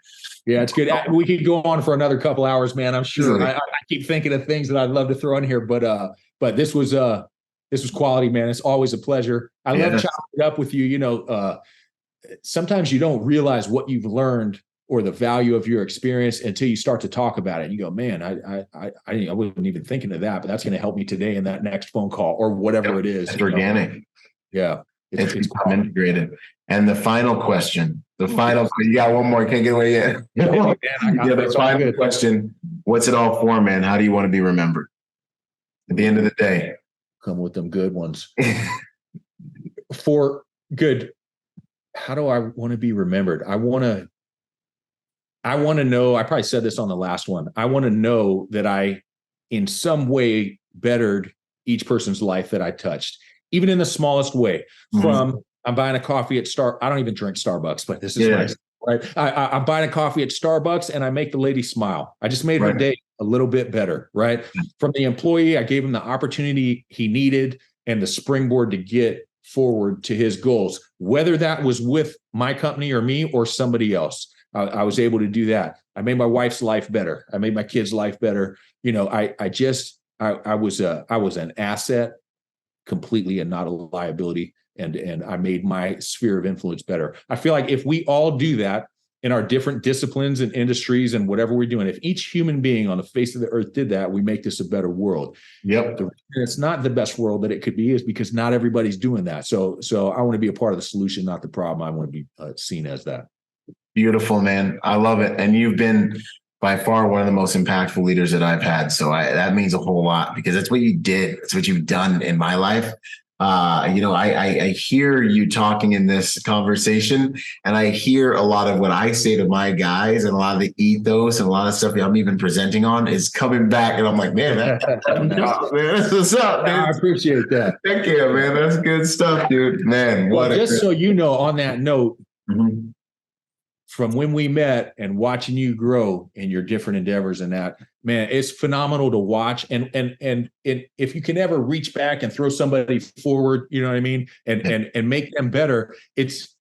Yeah, it's good. We could go on for another couple hours, man. I'm sure. I keep thinking of things that I'd love to throw in here, but this was quality, man. It's always a pleasure. I love chopping it up with you. Sometimes you don't realize what you've learned or the value of your experience until you start to talk about it. And you go, man, I wasn't even thinking of that, but that's going to help me today in that next phone call or whatever it is. It's organic. Yeah. It's integrated. And the final question, you got one more, can't get away yet. The final question, what's it all for, man? How do you want to be remembered at the end of the day? Come with them good ones. For good. How do I want to be remembered? I want to know, I probably said this on the last one. I want to know that I, in some way, bettered each person's life that I touched, even in the smallest way. From I'm buying a coffee at I don't even drink Starbucks, but this is nice, right? I'm buying a coffee at Starbucks and I make the lady smile. I just made her day a little bit better, right? From the employee, I gave him the opportunity he needed and the springboard to get forward to his goals, whether that was with my company or me or somebody else. I was able to do that. I made my wife's life better. I made my kids' life better. I was an asset completely and not a liability. And I made my sphere of influence better. I feel like if we all do that in our different disciplines and industries and whatever we're doing, if each human being on the face of the earth did that, we make this a better world. Yep. And it's not the best world that it could be is because not everybody's doing that. So I want to be a part of the solution, not the problem. I want to be seen as that. Beautiful, man. I love it. And you've been by far one of the most impactful leaders that I've had. So that means a whole lot because that's what you did. It's what you've done in my life. I hear you talking in this conversation and I hear a lot of what I say to my guys and a lot of the ethos and a lot of stuff I'm even presenting on is coming back. And I'm like, man, that's what's up, man. I appreciate that. Thank you, man. That's good stuff, dude. Man, so you know, on that note, from when we met and watching you grow in your different endeavors and that, man, it's phenomenal to watch. And if you can ever reach back and throw somebody forward, you know what I mean? And make them better, it's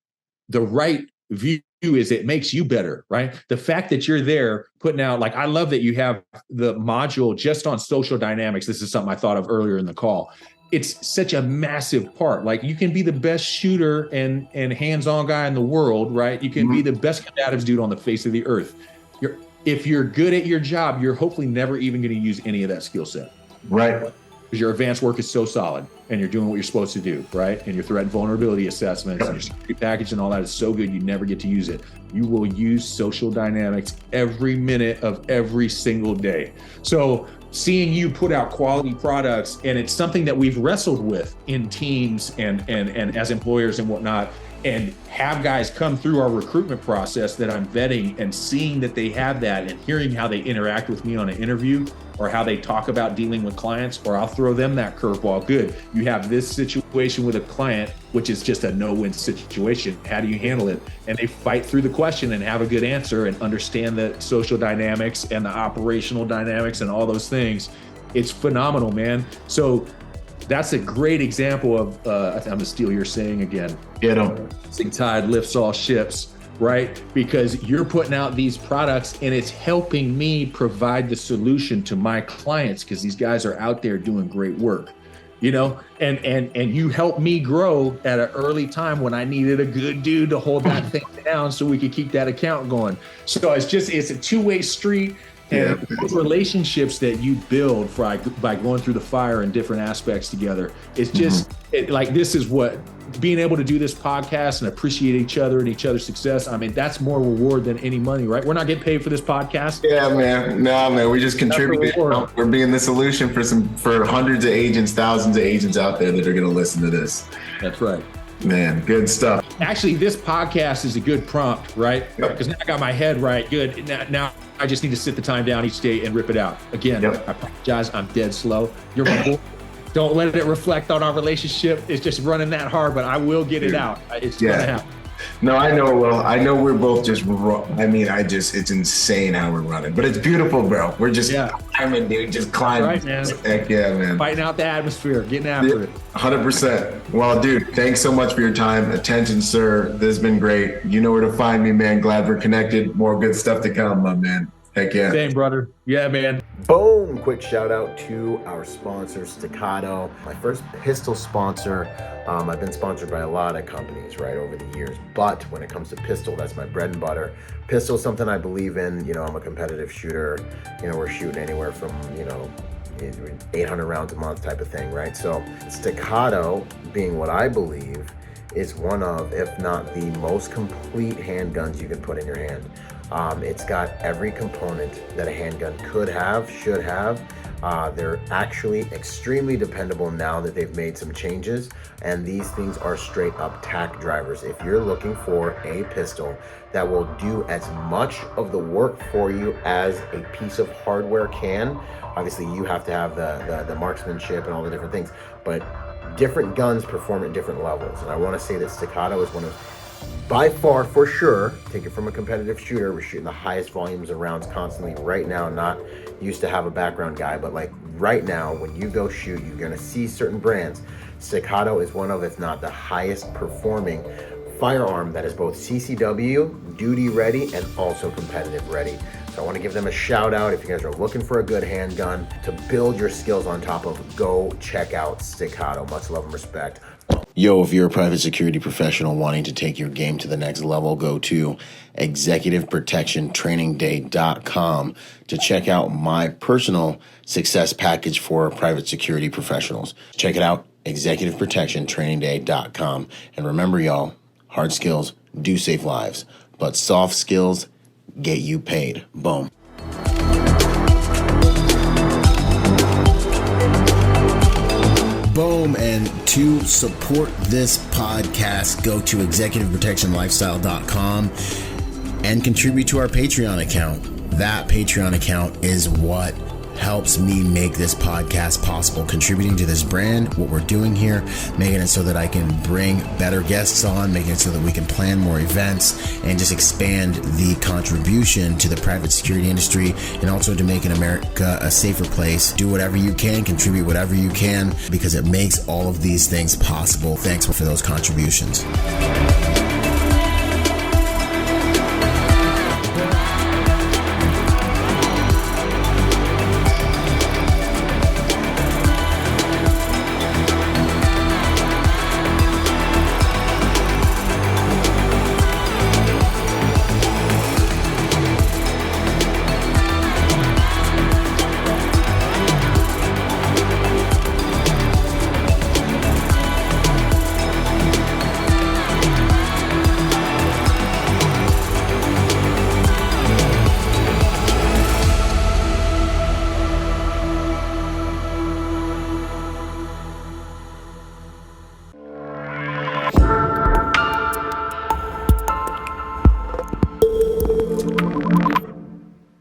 the right view is it makes you better, right? The fact that you're there putting out, like, I love that you have the module just on social dynamics. This is something I thought of earlier in the call. It's such a massive part. Like you can be the best shooter and hands-on guy in the world, right? You can be the best combatives dude on the face of the earth. If you're good at your job, you're hopefully never even going to use any of that skill set. Right. Because your advanced work is so solid and you're doing what you're supposed to do, right? And your threat and vulnerability assessments and your security package and all that is so good, you never get to use it. You will use social dynamics every minute of every single day. So seeing you put out quality products, and it's something that we've wrestled with in teams and as employers and whatnot, and have guys come through our recruitment process that I'm vetting and seeing that they have that and hearing how they interact with me on an interview or how they talk about dealing with clients, or I'll throw them that curveball. Good, you have this situation with a client, which is just a no-win situation. How do you handle it? And they fight through the question and have a good answer and understand the social dynamics and the operational dynamics and all those things. It's phenomenal, man. So that's a great example of, I'm gonna steal your saying again. Get them. Rising tide lifts all ships, right? Because you're putting out these products and it's helping me provide the solution to my clients, because these guys are out there doing great work, you know, and you helped me grow at an early time when I needed a good dude to hold that thing down so we could keep that account going. So it's a two-way street. And those relationships that you build by going through the fire in different aspects together, it's just this is what being able to do this podcast and appreciate each other and each other's success. I mean, that's more reward than any money, right? We're not getting paid for this podcast. Yeah, man. No, man. We just contributed. We're being the solution for hundreds of agents, thousands of agents out there that are going to listen to this. That's right. Man, good stuff. Actually, this podcast is a good prompt, right? Because now I got my head right. Good. Now I just need to sit the time down each day and rip it out. Again, I apologize. I'm dead slow. You're my boy. Don't let it reflect on our relationship. It's just running that hard, but I will get it out. It's going to happen. No, I know. Well, I know we're both just, it's insane how we're running, but it's beautiful, bro. We're just climbing, dude, just climbing. Right, man. Heck yeah, man. Fighting out the atmosphere, getting after it. 100%. Well, dude, thanks so much for your time. Attention, sir. This has been great. You know where to find me, man. Glad we're connected. More good stuff to come, my man. Heck yeah. Same, brother. Yeah, man. Boom! Quick shout out to our sponsor, Staccato. My first pistol sponsor. I've been sponsored by a lot of companies, right, over the years. But when it comes to pistol, that's my bread and butter. Pistol is something I believe in. You know, I'm a competitive shooter. You know, we're shooting anywhere from, 800 rounds a month type of thing, right? So Staccato, being what I believe, is one of, if not the most complete handguns you can put in your hand. It's got every component that a handgun could have, should have. They're actually extremely dependable now that they've made some changes, and these things are straight up tack drivers. If you're looking for a pistol that will do as much of the work for you as a piece of hardware can, obviously you have to have the marksmanship and all the different things, but different guns perform at different levels. And I want to say that Staccato is one of, by far, for sure, take it from a competitive shooter, we're shooting the highest volumes of rounds constantly right now. Not used to have a background guy, but like right now, when you go shoot, you're gonna see certain brands. Staccato is one of, if not the highest performing firearm that is both CCW, duty ready, and also competitive ready. So I want to give them a shout out. If you guys are looking for a good handgun to build your skills on top of, go check out Staccato. Much love and respect. Yo, if you're a private security professional wanting to take your game to the next level, go to executiveprotectiontrainingday.com to check out my personal success package for private security professionals. Check it out, executiveprotectiontrainingday.com. And remember, y'all, hard skills do save lives, but soft skills get you paid. Boom. Boom. And to support this podcast, go to executiveprotectionlifestyle.com and contribute to our Patreon account. That Patreon account is what helps me make this podcast possible, contributing to this brand, what we're doing here, making it so that I can bring better guests on, making it so that we can plan more events and just expand the contribution to the private security industry, and also to making America a safer place. Do whatever you can, contribute whatever you can, because it makes all of these things possible. Thanks for those contributions.